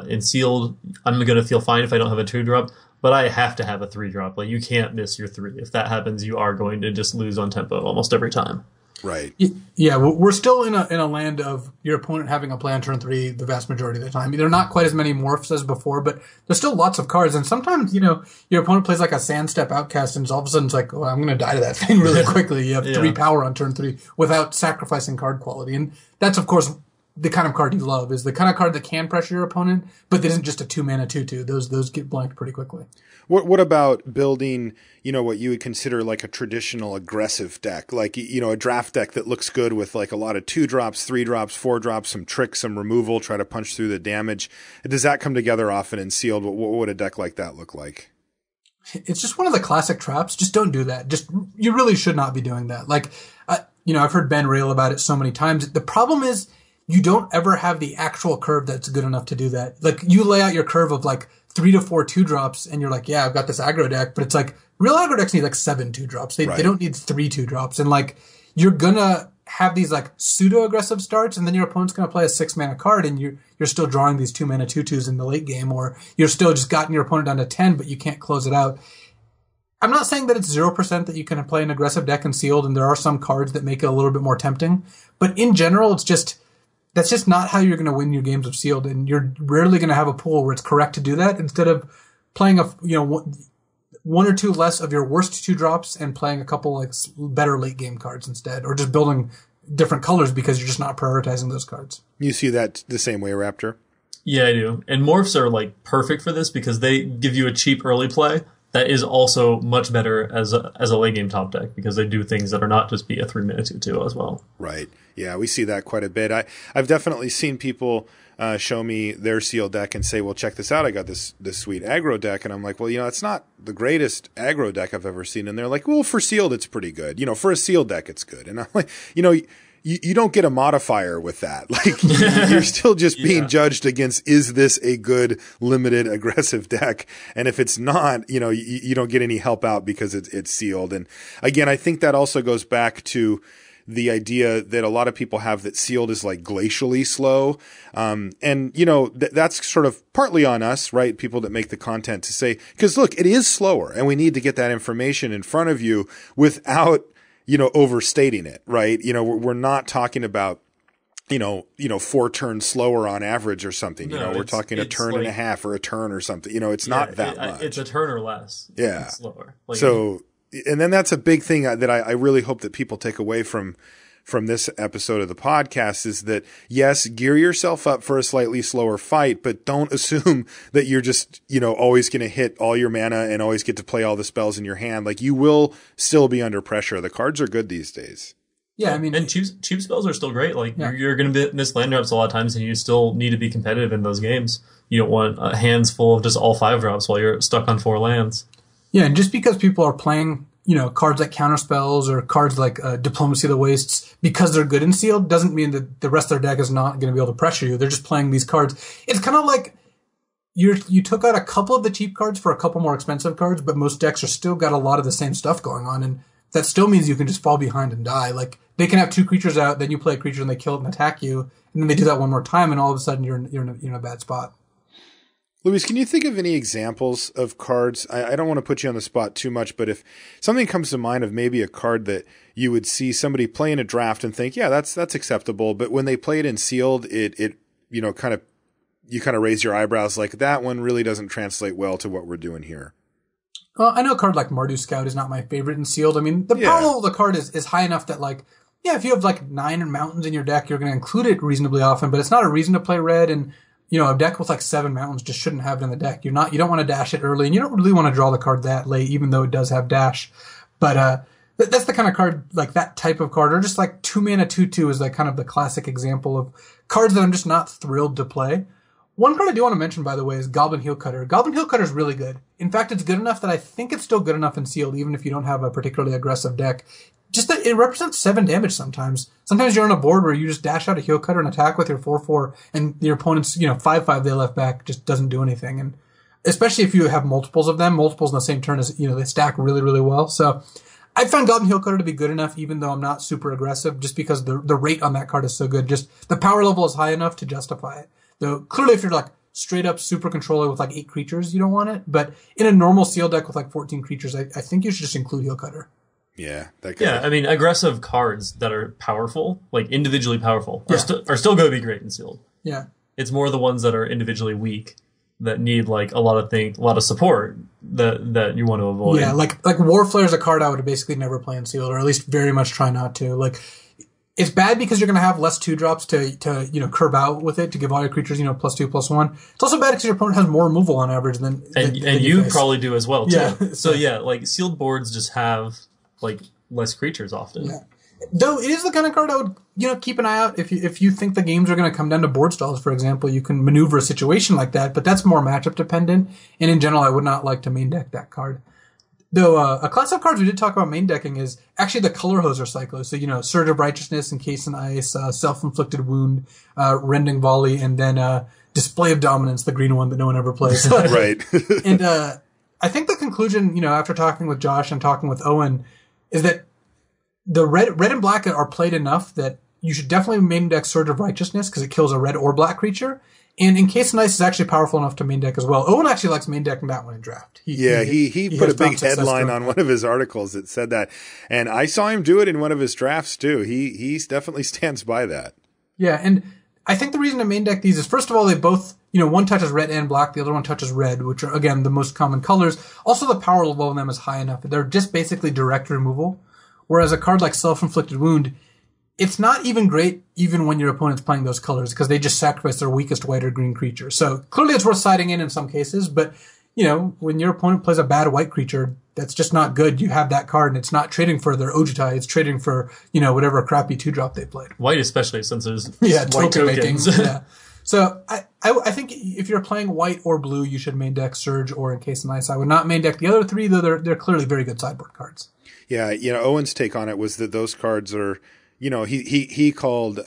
In Sealed, I'm going to feel fine if I don't have a 2-drop, but I have to have a 3-drop. Like, you can't miss your 3. If that happens, you are going to just lose on tempo almost every time. Right. Yeah, we're still in a land of your opponent having a play on turn 3 the vast majority of the time. There are not quite as many morphs as before, but there's still lots of cards. And sometimes, you know, your opponent plays like a Sandstep Outcast, and all of a sudden it's like, oh, I'm going to die to that thing really quickly. You have 3 power on turn 3 without sacrificing card quality. And that's, of course, the kind of card you love, is the kind of card that can pressure your opponent, but isn't just a 2-mana 2/2. Those get blanked pretty quickly. What about building, what you would consider like a traditional aggressive deck, like, a draft deck that looks good with like a lot of 2-drops, 3-drops, 4-drops, some tricks, some removal, try to punch through the damage. Does that come together often in Sealed? What would a deck like that look like? It's just one of the classic traps. Just don't do that. You really should not be doing that. Like, I've heard Ben rail about it so many times. The problem is you don't ever have the actual curve that's good enough to do that. Like, you lay out your curve of like 3 to 4 2-drops, and you're like, yeah, I've got this aggro deck, but it's like real aggro decks need like 7 2-drops. They don't need 3 2-drops, and like you're gonna have these like pseudo aggressive starts, and then your opponent's gonna play a 6-mana card, and you're still drawing these 2-mana 2/2s in the late game, or you're still just gotten your opponent down to 10, but you can't close it out. I'm not saying that it's 0% that you can play an aggressive deck in Sealed, and there are some cards that make it a little bit more tempting, but in general, that's just not how you're going to win your games of Sealed, and you're rarely going to have a pool where it's correct to do that. Instead of playing one or two less of your worst 2-drops and playing a couple like better late game cards instead, or just building different colors because you're just not prioritizing those cards. You see that the same way, Wrapter? Yeah, I do. And morphs are like perfect for this because they give you a cheap early play that is also much better as a late game top deck because they do things that are not just be a 3-mana 2/2 as well. Right. Yeah, we see that quite a bit. I've definitely seen people show me their Sealed deck and say, well, check this out. I got this sweet aggro deck. And I'm like, well, it's not the greatest aggro deck I've ever seen. And they're like, well, for Sealed, it's pretty good. For a Sealed deck, it's good. And I'm like, you don't get a modifier with that. Like, you're still just being judged against, is this a good limited aggressive deck? And if it's not, you don't get any help out because it's Sealed. And again, I think that also goes back to the idea that a lot of people have that Sealed is like glacially slow. That's sort of partly on us, right? People that make the content to say, because look, it is slower and we need to get that information in front of you without, overstating it, right? We're not talking about, 4 turns slower on average or something. We're talking a turn and a half or a turn or something. It's not that much. It's a turn or less. Yeah. It's slower. And then that's a big thing that I really hope that people take away from this episode of the podcast is that, yes, gear yourself up for a slightly slower fight, but don't assume that you're just, always going to hit all your mana and always get to play all the spells in your hand. Like, you will still be under pressure. The cards are good these days. Yeah, I mean, and cheap spells are still great. Like, you're going to miss land drops a lot of times, and you still need to be competitive in those games. You don't want hands full of just all 5 drops while you're stuck on 4 lands. Yeah, and just because people are playing, cards like counterspells or cards like Diplomacy of the Wastes because they're good in Sealed doesn't mean that the rest of their deck is not going to be able to pressure you. They're just playing these cards. It's kind of like you took out a couple of the cheap cards for a couple more expensive cards, but most decks are still got a lot of the same stuff going on, and that still means you can just fall behind and die. Like, they can have 2 creatures out, then you play a creature and they kill it and attack you, and then they do that one more time, and all of a sudden you're in a bad spot. Luis, can you think of any examples of cards? I don't want to put you on the spot too much, but if something comes to mind of maybe a card that you would see somebody play in a draft and think, yeah, that's acceptable, but when they play it in Sealed, it you kind of raise your eyebrows like, that one really doesn't translate well to what we're doing here. Well, I know a card like Mardu Scout is not my favorite in Sealed. I mean, the power level of the card is high enough that, like, if you have like 9 mountains in your deck, you're going to include it reasonably often, but it's not a reason to play red, and a deck with like 7 mountains just shouldn't have it in the deck. You don't want to dash it early, and you don't really want to draw the card that late, even though it does have dash. But that's the kind of card, like that type of card, or just like 2-mana 2/2 is like kind of the classic example of cards that I'm just not thrilled to play. One card I do want to mention, by the way, is Goblin Heel Cutter. Goblin Heel Cutter is really good. In fact, it's good enough that I think it's still good enough in Sealed, even if you don't have a particularly aggressive deck. Just that it represents 7 damage sometimes. Sometimes you're on a board where you just dash out a Heel Cutter and attack with your 4/4, and your opponent's 5/5 they left back just doesn't do anything. And especially if you have multiples of them, multiples in the same turn, they stack really, really well. So I found Goblin Heel Cutter to be good enough, even though I'm not super aggressive, just because the rate on that card is so good. Just the power level is high enough to justify it. Though clearly, if you're like straight up super controller with like 8 creatures, you don't want it. But in a normal Sealed deck with like 14 creatures, I think you should just include Heel Cutter. Yeah, I mean, aggressive cards that are powerful, like individually powerful, are still going to be great in Sealed. Yeah, it's more the ones that are individually weak that need like a lot of support that you want to avoid. Yeah, like Warflare is a card I would basically never play in Sealed, or at least very much try not to. Like, It's bad because you're going to have less 2-drops to curb out with it to give all your creatures, +2, +1. It's also bad because your opponent has more removal on average than you probably do as well too. Yeah. So yeah, like sealed boards just have like less creatures often. Yeah. Though it is the kind of card I would keep an eye out if you think the games are going to come down to board stalls, for example. You can maneuver a situation like that, but that's more matchup dependent. And in general, I would not like to main deck that card. Though a class of cards we did talk about main decking is actually the color hoser cycler. So, Surge of Righteousness, Encased in Ice, Self-Inflicted Wound, Rending Volley, and then Display of Dominance, the green one that no one ever plays. Right. And I think the conclusion, after talking with Josh and talking with Owen, is that the red and black are played enough that you should definitely main deck Surge of Righteousness because it kills a red or black creature. And Encased in Ice is actually powerful enough to main deck as well. Owen actually likes main decking that one in draft. He put a big headline on one of his articles that said that. And I saw him do it in one of his drafts too. He definitely stands by that. Yeah, and I think the reason to main deck these is, first of all, they both, one touches red and black, the other one touches red, which are, again, the most common colors. Also, the power level of them is high enough. They're just basically direct removal. Whereas a card like Self-Inflicted Wound, it's not even great even when your opponent's playing those colors because they just sacrifice their weakest white or green creature. So clearly it's worth siding in some cases, but when your opponent plays a bad white creature, that's just not good. You have that card and it's not trading for their Ojutai, it's trading for, whatever crappy 2-drop they played. White especially since there's white token tokens. Yeah. So I think if you're playing white or blue, you should main deck Surge or Encased in Ice. I would not main deck the other three, though they're clearly very good sideboard cards. Yeah, Owen's take on it was that those cards are, he called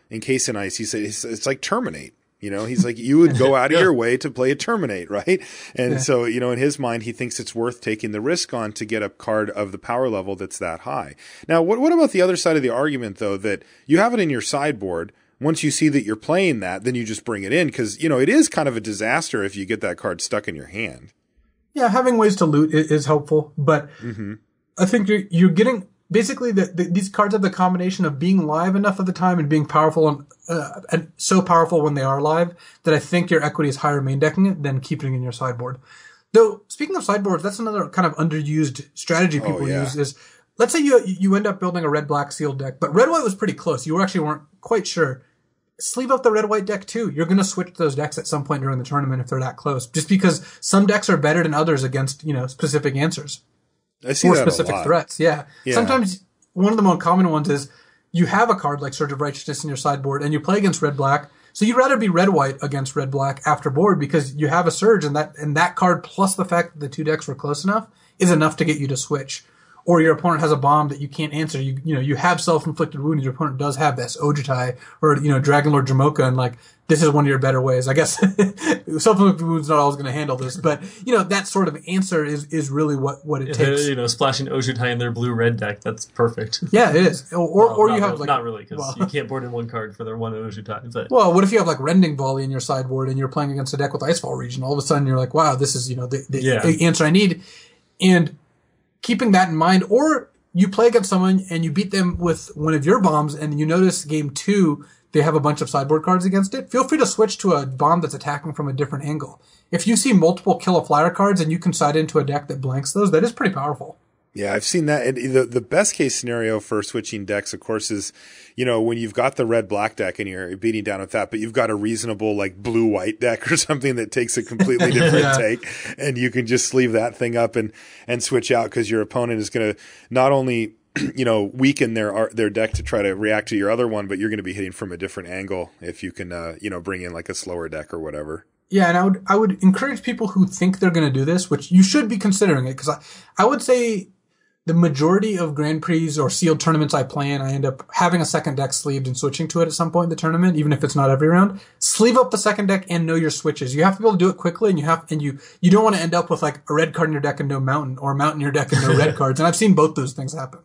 Encased in Ice. He said it's like Terminate. He's like, you would go out of your way to play a Terminate, right? And so, in his mind, he thinks it's worth taking the risk on to get a card of the power level that's that high. Now, what about the other side of the argument, though, that you have it in your sideboard? Once you see that you're playing that, then you just bring it in because, it is kind of a disaster if you get that card stuck in your hand. Yeah, having ways to loot is helpful, but I think you're getting basically these cards have the combination of being live enough of the time and being powerful and so powerful when they are live that I think your equity is higher main decking it than keeping it in your sideboard. Though speaking of sideboards, that's another kind of underused strategy people use is, let's say you end up building a red-black sealed deck, but red-white was pretty close. You actually weren't quite sure. Sleeve up the red-white deck too. You're going to switch those decks at some point during the tournament if they're that close, just because some decks are better than others against specific answers. I see or that specific a lot. threats. Yeah. Sometimes one of the more common ones is you have a card like Surge of Righteousness in your sideboard and you play against red-black. So you'd rather be red-white against red-black after board because you have a Surge and that card plus the fact that the two decks were close enough is enough to get you to switch. Or your opponent has a bomb that you can't answer. You have Self-Inflicted Wound. Your opponent does have this Ojutai or, Dragonlord Jamoka, and this is one of your better ways. I guess Self-Inflicted Wound's not always going to handle this, but, that sort of answer is really what it takes. Splashing Ojutai in their blue-red deck, that's perfect. Yeah, it is. Or you have not really, because you can't board in one card for their one Ojutai. But. Well, what if you have Rending Volley in your sideboard and you're playing against a deck with Icefall Region? All of a sudden you're like, wow, this is, the answer I need. And keeping that in mind, or you play against someone and you beat them with one of your bombs and you notice game 2, they have a bunch of sideboard cards against it, feel free to switch to a bomb that's attacking from a different angle. If you see multiple kill a flyer cards and you can side into a deck that blanks those, that is pretty powerful. Yeah, I've seen that. And the best case scenario for switching decks, of course, is, when you've got the red-black deck and you're beating down with that, but you've got a reasonable, blue-white deck or something that takes a completely different take, and you can just sleeve that thing up and switch out because your opponent is going to not only, weaken their deck to try to react to your other one, but you're going to be hitting from a different angle if you can, bring in a slower deck or whatever. Yeah, and I would encourage people who think they're going to do this, which you should be considering it, because I would say the majority of Grand Prix or sealed tournaments I play in, I end up having a second deck sleeved and switching to it at some point in the tournament, even if it's not every round. Sleeve up the second deck and know your switches. You have to be able to do it quickly, and you don't want to end up with a red card in your deck and no mountain, or a mountain in your deck and no red cards. And I've seen both those things happen.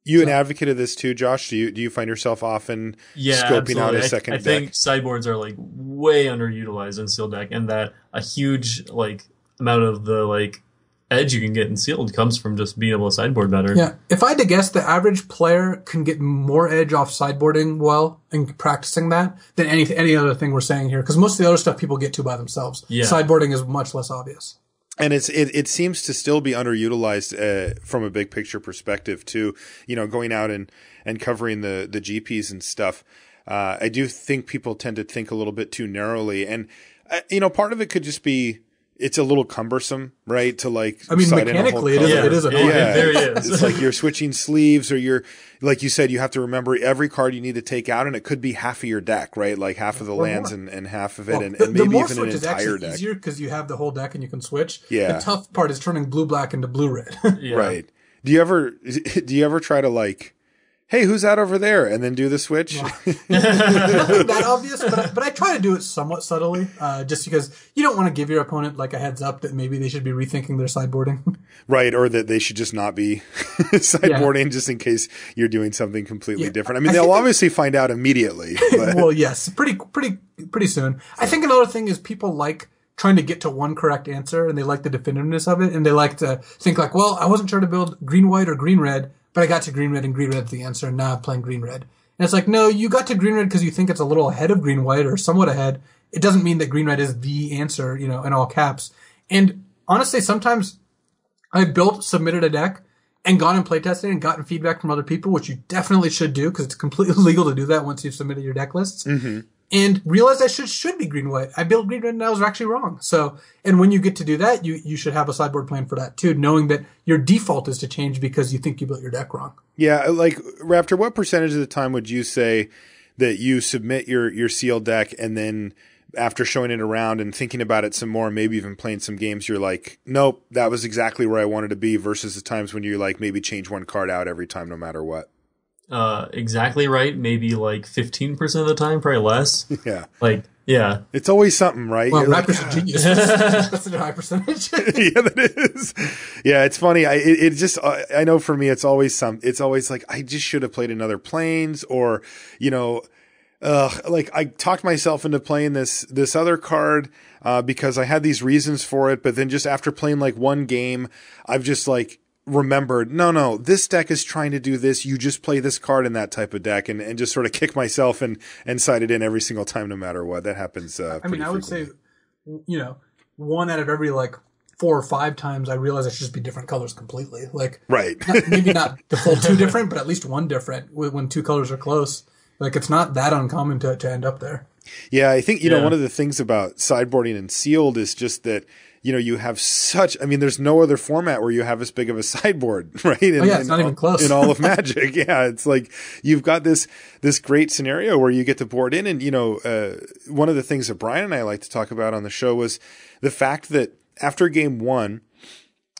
You an advocate of this too, Josh? Do you find yourself often scoping out a second deck? I think sideboards are way underutilized in sealed deck, and that a huge amount of the edge you can get in sealed comes from just being able to sideboard better. Yeah. If I had to guess, the average player can get more edge off sideboarding well and practicing that than any other thing we're saying here, because most of the other stuff people get to by themselves. Yeah. Sideboarding is much less obvious. And it seems to still be underutilized from a big picture perspective too. Going out and covering the GPs and stuff. I do think people tend to think a little bit too narrowly, and part of it could just be it's a little cumbersome, right? To mechanically, it is annoying. Yeah, it very is. It's like you're switching sleeves, or like you said, you have to remember every card you need to take out, and it could be half of your deck, right? Like half of the lands and half of it, and maybe even an entire deck. Easier because you have the whole deck and you can switch. Yeah. The tough part is turning blue-black into blue-red. Yeah. Right. Do you ever try to hey, who's that over there? And then do the switch? Nothing that obvious, but I try to do it somewhat subtly, just because you don't want to give your opponent a heads up that maybe they should be rethinking their sideboarding. Right, or that they should just not be sideboarding just in case you're doing something completely different. I mean, they'll obviously find out immediately. But. Well, yes, pretty soon. I think another thing is people like trying to get to one correct answer, and they like the definitiveness of it, and they like to think well, I wasn't sure to build green-white or green-red, but I got to green-red and green-red's the answer, and now I'm playing green-red. And it's no, you got to green-red because you think it's a little ahead of green-white or somewhat ahead. It doesn't mean that green-red is the answer, in all caps. And honestly, sometimes I've submitted a deck and gone and playtested and gotten feedback from other people, which you definitely should do because it's completely legal to do that once you've submitted your deck lists. Mm-hmm. And realized I should be green-white. I built green-red and I was actually wrong. So, and when you get to do that, you should have a sideboard plan for that too, knowing that your default is to change because you think you built your deck wrong. Yeah, Wrapter, what percentage of the time would you say that you submit your sealed deck and then after showing it around and thinking about it some more, maybe even playing some games, you're nope, that was exactly where I wanted to be, versus the times when you maybe change one card out every time no matter what? Exactly right. Maybe 15% of the time, probably less. Yeah. Yeah. It's always something, right? Well, Raptor's a genius. That's a high percentage. Yeah, that is. Yeah, it's funny. I know for me, it's always I just should have played another Plains, or, I talked myself into playing this other card, because I had these reasons for it. But then just after playing one game, I've just remembered, no, this deck is trying to do this. You just play this card in that type of deck, and just sort of kick myself and cite it in every single time, no matter what. That happens. I would say, 1 out of every 4 or 5 times I realize it should just be different colors completely. Right. Maybe not the full 2 different, but at least 1 different when 2 colors are close. It's not that uncommon to end up there. Yeah, I think, one of the things about sideboarding and sealed is just that, you have there's no other format where you have as big of a sideboard, right? It's not even close. In all of Magic. Yeah. It's you've got this great scenario where you get to board in. And, one of the things that Brian and I like to talk about on the show was the fact that after game 1,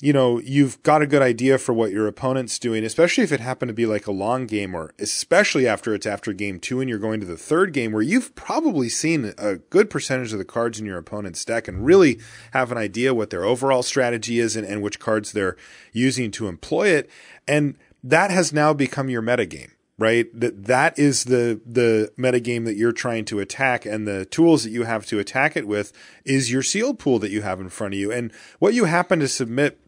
you've got a good idea for what your opponent's doing, especially if it happened to be a long game, or especially after it's after game 2 and you're going to the third game, where you've probably seen a good percentage of the cards in your opponent's deck and really have an idea what their overall strategy is and which cards they're using to employ it. And that has now become your metagame. Right? That is the metagame that you're trying to attack, and the tools that you have to attack it with is your sealed pool that you have in front of you. And what you happen to submit,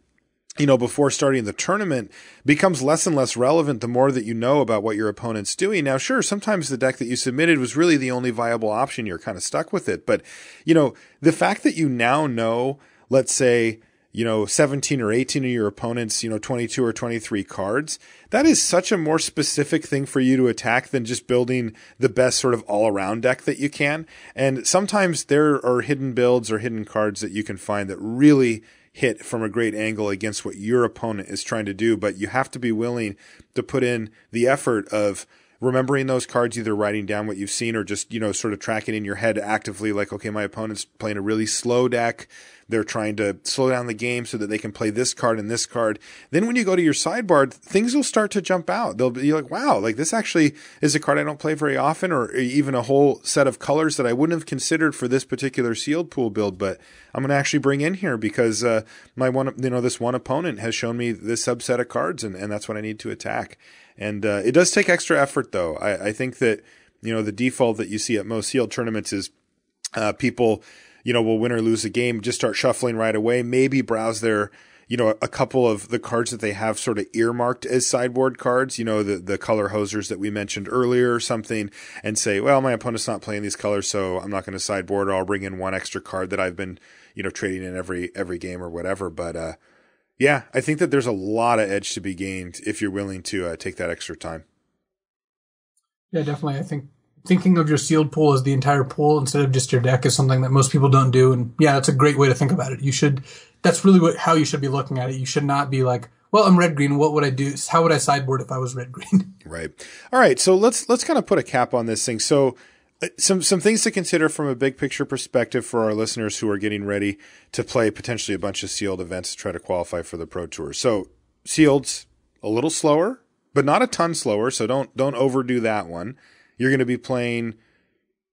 before starting the tournament becomes less and less relevant the more that you know about what your opponent's doing. Now, sure, sometimes the deck that you submitted was really the only viable option. You're kind of stuck with it. But, the fact that you now know, let's say, 17 or 18 of your opponent's, 22 or 23 cards, that is such a more specific thing for you to attack than just building the best sort of all-around deck that you can. And sometimes there are hidden builds or hidden cards that you can find that really hit from a great angle against what your opponent is trying to do. But you have to be willing to put in the effort of remembering those cards, either writing down what you've seen or just, sort of tracking in your head actively, okay, my opponent's playing a really slow deck. They're trying to slow down the game so that they can play this card and this card. Then when you go to your sideboard, things will start to jump out. They'll be wow, this actually is a card I don't play very often, or even a whole set of colors that I wouldn't have considered for this particular sealed pool build, but I'm going to actually bring in here because this one opponent has shown me this subset of cards, and that's what I need to attack. And it does take extra effort, though. I think that the default that you see at most sealed tournaments is people will win or lose a game, just start shuffling right away, maybe browse their a couple of the cards that they have sort of earmarked as sideboard cards, the color hosers that we mentioned earlier or something, and say, well, my opponent's not playing these colors, so I'm not going to sideboard, or I'll bring in one extra card that I've been, trading in every game or whatever. But, yeah, I think that there's a lot of edge to be gained if you're willing to take that extra time. Yeah, definitely. I think thinking of your sealed pool as the entire pool instead of just your deck is something that most people don't do. And yeah, that's a great way to think about it. That's really how you should be looking at it. You should not be like, well, I'm red-green. What would I do? How would I sideboard if I was red-green? Right. All right. So let's kind of put a cap on this thing. So some things to consider from a big picture perspective for our listeners who are getting ready to play potentially a bunch of sealed events to try to qualify for the Pro Tour. So sealed's a little slower, but not a ton slower. So don't overdo that one. You're going to be playing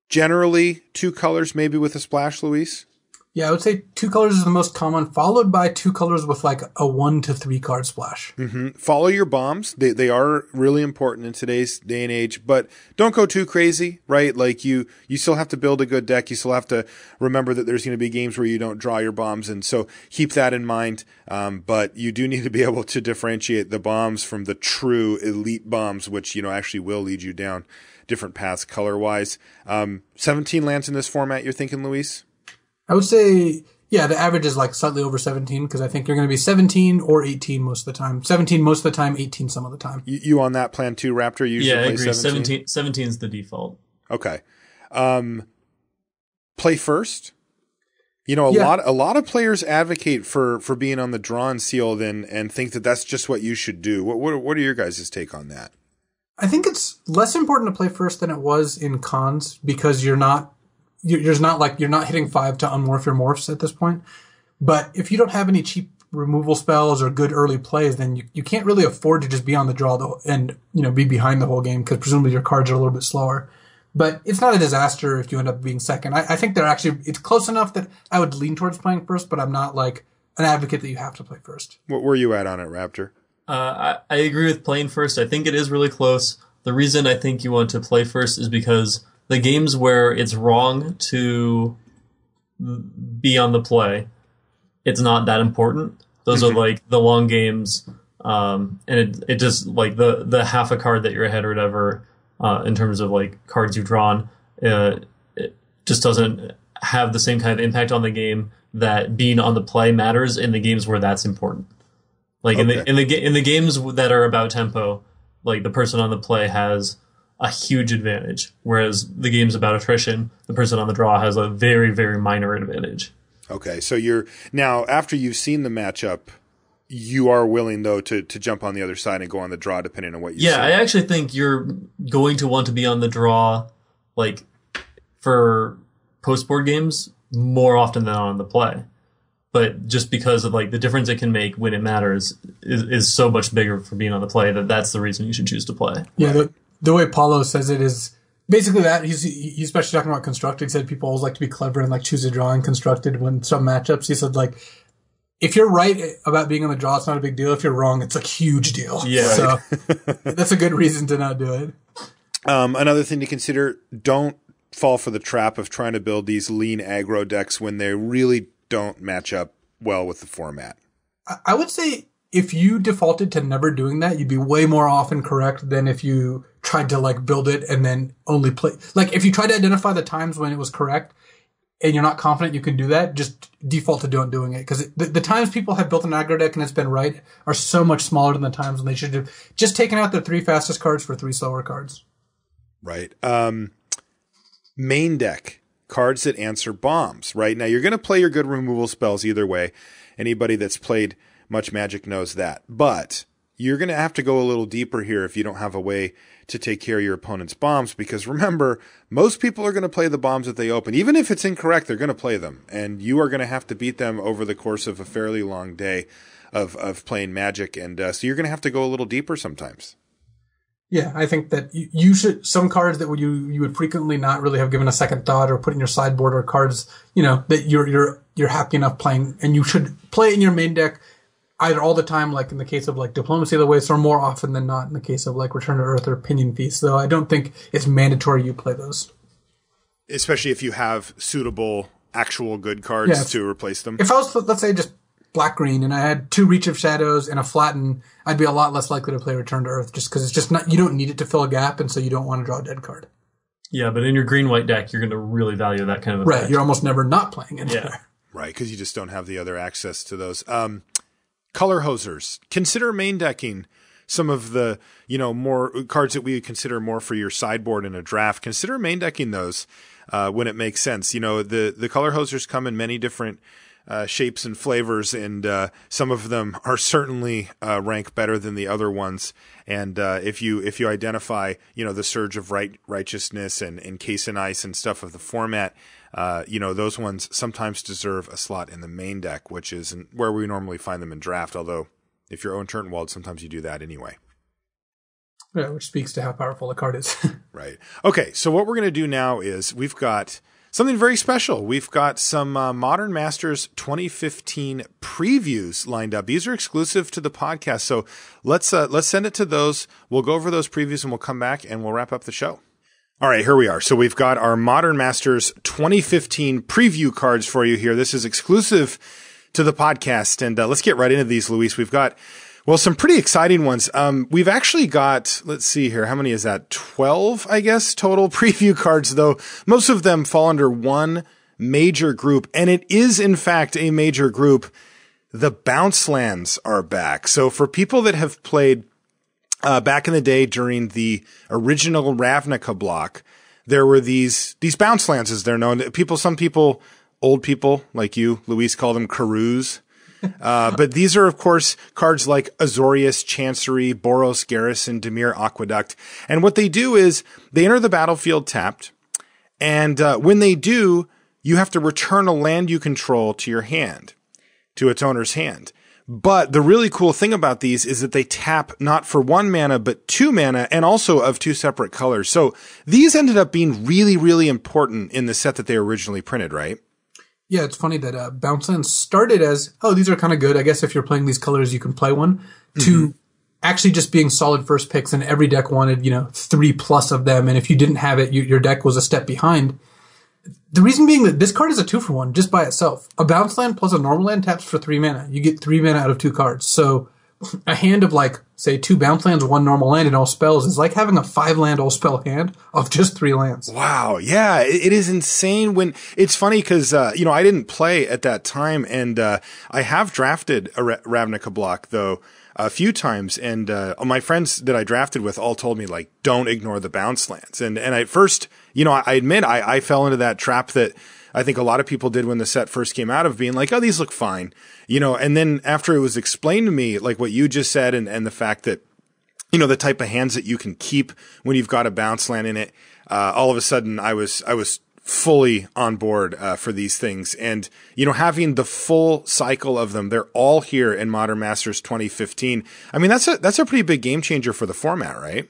generally 2 colors, maybe with a splash, Luis? Yeah, I would say 2 colors is the most common, followed by 2 colors with like a 1 to 3 card splash. Mm-hmm. Follow your bombs. They are really important in today's day and age, but don't go too crazy, right? Like you still have to build a good deck. You still have to remember that there's going to be games where you don't draw your bombs, and so keep that in mind. But you do need to be able to differentiate the bombs from the true elite bombs, which, actually will lead you down different paths color-wise. 17 lands in this format, you're thinking, Luis? I would say, yeah, the average is like slightly over 17 because I think you're going to be 17 or 18 most of the time. 17 most of the time, 18 some of the time. You on that plan too, Wrapter? You usually I play agree. 17 is the default. Okay. Play first. A lot of players advocate for being on the draw and sealed and think that that's just what you should do. What are your guys' take on that? I think it's less important to play first than it was in cons because you're not hitting 5 to unmorph your morphs at this point. But if you don't have any cheap removal spells or good early plays, then you can't really afford to just be on the draw and be behind the whole game because presumably your cards are a little bit slower. But it's not a disaster if you end up being second. I think it's close enough that I would lean towards playing first, but I'm not like an advocate that you have to play first. What were you at on it, Wrapter? I agree with playing first. I think it is really close. The reason I think you want to play first is because the games where it's wrong to be on the play, it's not that important. Those are like the long games, and it just like the half a card that you're ahead or whatever in terms of like cards you've drawn. It just doesn't have the same kind of impact on the game that being on the play matters in the games where that's important. Like in the games that are about tempo, like the person on the play has a huge advantage, whereas the games about attrition, the person on the draw has a very, very minor advantage. Okay, so now after you've seen the matchup, you are willing though to jump on the other side and go on the draw depending on what you see. I actually think you're going to want to be on the draw, like for post-board games more often than on the play. But just because of like the difference it can make when it matters is so much bigger for being on the play that's the reason you should choose to play. Yeah, the way Paulo says it is basically that he's especially talking about constructed. He said people always like to be clever and like choose a draw in constructed when some matchups. He said like if you're right about being on the draw, it's not a big deal. If you're wrong, it's a huge deal. Yeah, so that's a good reason to not do it. Another thing to consider: don't fall for the trap of trying to build these lean aggro decks when they really don't match up well with the format. I would say if you defaulted to never doing that, you'd be way more often correct than if you tried to like build it and then only play. Like if you try to identify the times when it was correct and you're not confident you can do that, just default to doing it. Because the times people have built an aggro deck and it's been right are so much smaller than the times when they should have just taken out their 3 fastest cards for 3 slower cards. Right. Main deck. Cards that answer bombs, right? Now, you're going to play your good removal spells either way. Anybody that's played much Magic knows that. But you're going to have to go a little deeper here if you don't have a way to take care of your opponent's bombs. Because remember, most people are going to play the bombs that they open. Even if it's incorrect, they're going to play them. And you are going to have to beat them over the course of a fairly long day of playing Magic. And so you're going to have to go a little deeper sometimes. Yeah, I think that you should, some cards that you would frequently not really have given a second thought or put in your sideboard are cards, that you're happy enough playing, and you should play in your main deck either all the time, like in the case of like Diplomacy of the Waste, or more often than not in the case of like Return to Earth or Pinion Feast. Though I don't think it's mandatory you play those. Especially if you have suitable, actual good cards to replace them. If I was, let's say, just black-green and I had 2 Reach of Shadows and a Flatten, I'd be a lot less likely to play Return to Earth just because it's just not, you don't need it to fill a gap, and so you don't want to draw a dead card. Yeah, but in your green-white deck, you're going to really value that kind of effect. Right, you're almost never not playing it. Yeah. Right, because you just don't have the other access to those. Color hosers. Consider main decking some of the, more cards that we would consider more for your sideboard in a draft. Consider main decking those when it makes sense. The color hosers come in many different shapes and flavors, and some of them are certainly rank better than the other ones. And if you identify, the Surge of Righteousness and Case and Ice and stuff of the format, those ones sometimes deserve a slot in the main deck, which is where we normally find them in draft. Although if you're own Turnwald, sometimes you do that anyway. Yeah, which speaks to how powerful the card is. Right. Okay, so what we're going to do now is we've got something very special. We've got some Modern Masters 2015 previews lined up. These are exclusive to the podcast, so let's send it to those. We'll go over those previews, and we'll come back, and we'll wrap up the show. All right, here we are. So we've got our Modern Masters 2015 preview cards for you here. This is exclusive to the podcast, and let's get right into these, Luis. We've got, some pretty exciting ones. We've actually got, let's see here, how many is that? 12, I guess, total preview cards, though most of them fall under one major group, and it is, in fact, a major group. The bounce lands are back. So for people that have played back in the day during the original Ravnica block, there were these bounce lands, as they're known. Some people, old people like you, Luis, call them Karus. But these are, of course, cards like Azorius Chancery, Boros Garrison, Dimir Aqueduct. And what they do is they enter the battlefield tapped. And when they do, you have to return a land you control to your hand, to its owner's hand. But the really cool thing about these is that they tap not for 1 mana, but 2 mana, and also of 2 separate colors. So these ended up being really, really important in the set that they originally printed, right? Yeah, it's funny that bounce lands started as, these are kind of good. I guess if you're playing these colors, you can play one, to actually just being solid first picks, and every deck wanted, 3+ of them. And if you didn't have it, your deck was a step behind. The reason being that this card is a 2-for-1 just by itself. A bounce land plus a normal land taps for 3 mana. You get 3 mana out of 2 cards. So a hand of say 2 bounce lands, 1 normal land, and all spells is like having a 5-land all spell hand of just 3 lands. Wow. Yeah, it is insane when it's funny because, I didn't play at that time, and I have drafted a Ravnica block though a few times, and my friends that I drafted with all told me don't ignore the bounce lands. And at first, I admit I fell into that trap that I think a lot of people did when the set first came out, of being like, oh, these look fine, and then after it was explained to me, like what you just said, and the fact that, the type of hands that you can keep when you've got a bounce land in it, all of a sudden I was fully on board for these things. And, having the full cycle of them, they're all here in Modern Masters 2015. I mean, that's a pretty big game changer for the format, right?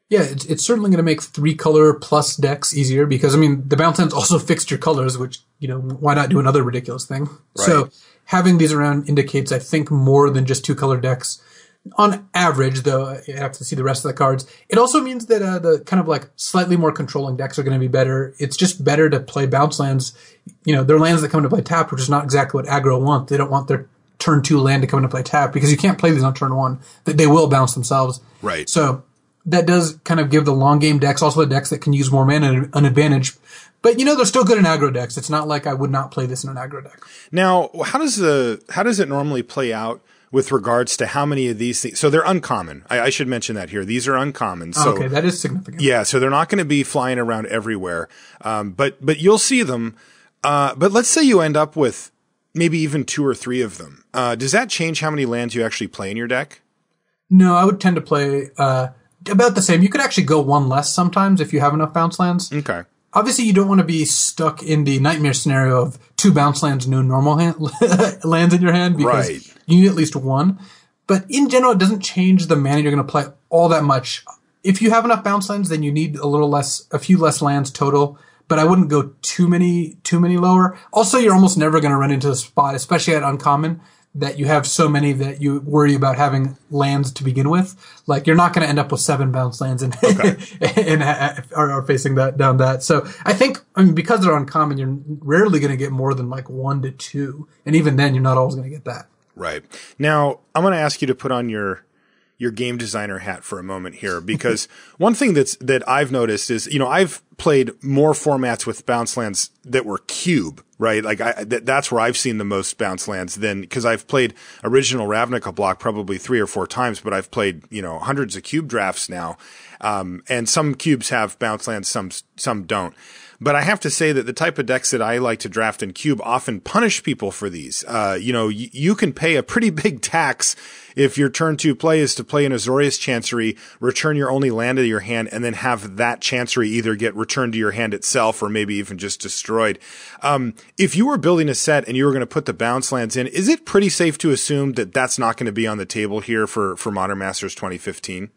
Yeah, it's certainly going to make 3-color plus decks easier because, the bounce lands also fixed your colors, which, why not do another ridiculous thing? Right. So having these around indicates, I think, more than just 2-color decks. On average, though, you have to see the rest of the cards. It also means that the kind of slightly more controlling decks are going to be better. It's just better to play bounce lands. They're lands that come into play tapped, which is not exactly what aggro want. They don't want their turn 2 land to come into play tapped because you can't play these on turn 1. They will bounce themselves. Right. So that does kind of give the long game decks, also the decks that can use more mana, an advantage. But they're still good in aggro decks. It's not like I would not play this in an aggro deck. Now, how does it normally play out with regards to how many of these things? So they're uncommon. I should mention that here. These are uncommon. So, okay, that is significant. Yeah, so they're not going to be flying around everywhere. But you'll see them. But let's say you end up with maybe even 2 or 3 of them. Does that change how many lands you actually play in your deck? No, I would tend to play about the same. You could actually go 1 less sometimes if you have enough bounce lands. Okay. Obviously, you don't want to be stuck in the nightmare scenario of 2 bounce lands, no normal lands in your hand, because you need at least 1. But in general, it doesn't change the mana you're going to play all that much. If you have enough bounce lands, then you need a few less lands total. But I wouldn't go too many lower. Also, you're almost never going to run into a spot, especially at uncommon, that you have so many that you worry about having lands to begin with. You're not going to end up with 7 bounce lands and are facing down that. So I think, because they're uncommon, you're rarely going to get more than 1 to 2. And even then, you're not always going to get that. Right. Now, I'm going to ask you to put on your game designer hat for a moment here, because one thing that I've noticed is, I've played more formats with bounce lands that were cube, right? Like that's where I've seen the most bounce lands because I've played original Ravnica block probably 3 or 4 times, but I've played, hundreds of cube drafts now. And some cubes have bounce lands, some don't. But I have to say that the type of decks that I like to draft in cube often punish people for these. You can pay a pretty big tax if your turn 2 play is to play an Azorius Chancery, return your only land to your hand, and then have that Chancery either get returned to your hand itself or maybe even just destroyed. If you were building a set and you were going to put the bounce lands in, is it pretty safe to assume that that's not going to be on the table here for Modern Masters 2015?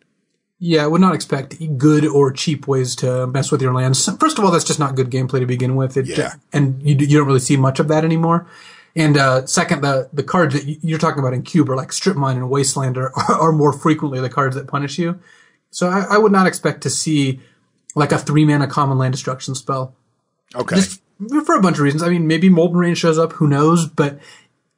Yeah, I would not expect good or cheap ways to mess with your lands. First of all, that's just not good gameplay to begin with. And you don't really see much of that anymore. And second, the cards that you're talking about in cube are like Strip Mine and Wasteland are more frequently the cards that punish you. So I would not expect to see like a 3-mana common land destruction spell. Okay. Just for a bunch of reasons. I mean, maybe Molten Rain shows up, who knows, but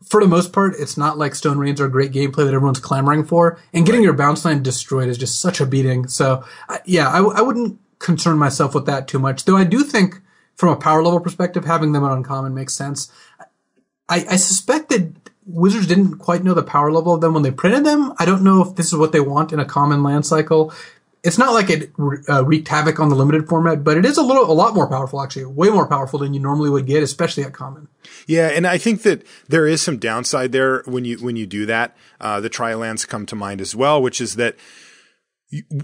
for the most part, it's not like Stone Rains are great gameplay that everyone's clamoring for. And getting your bounce land destroyed is just such a beating. So, I wouldn't concern myself with that too much. Though I do think, from a power level perspective, having them on uncommon makes sense. I suspect that Wizards didn't quite know the power level of them when they printed them. I don't know if this is what they want in a common land cycle. It's not like it wreaked havoc on the limited format, but it is a lot more powerful, actually. Way more powerful than you normally would get, especially at common. Yeah, and I think that there is some downside there when you do that. The trial lands come to mind as well, which is that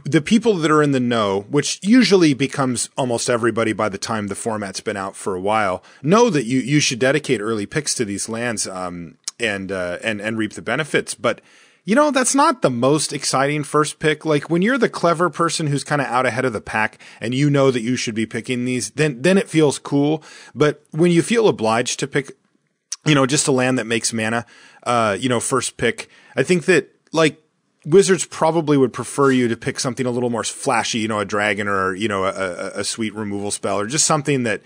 the people that are in the know, which usually becomes almost everybody by the time the format's been out for a while, know that you should dedicate early picks to these lands and reap the benefits. But that's not the most exciting first pick. Like when you're the clever person who's kind of out ahead of the pack and you know that you should be picking these, then it feels cool. But when you feel obliged to pick, just a land that makes mana, first pick, I think that like Wizards probably would prefer you to pick something a little more flashy, a dragon or, a sweet removal spell or just something that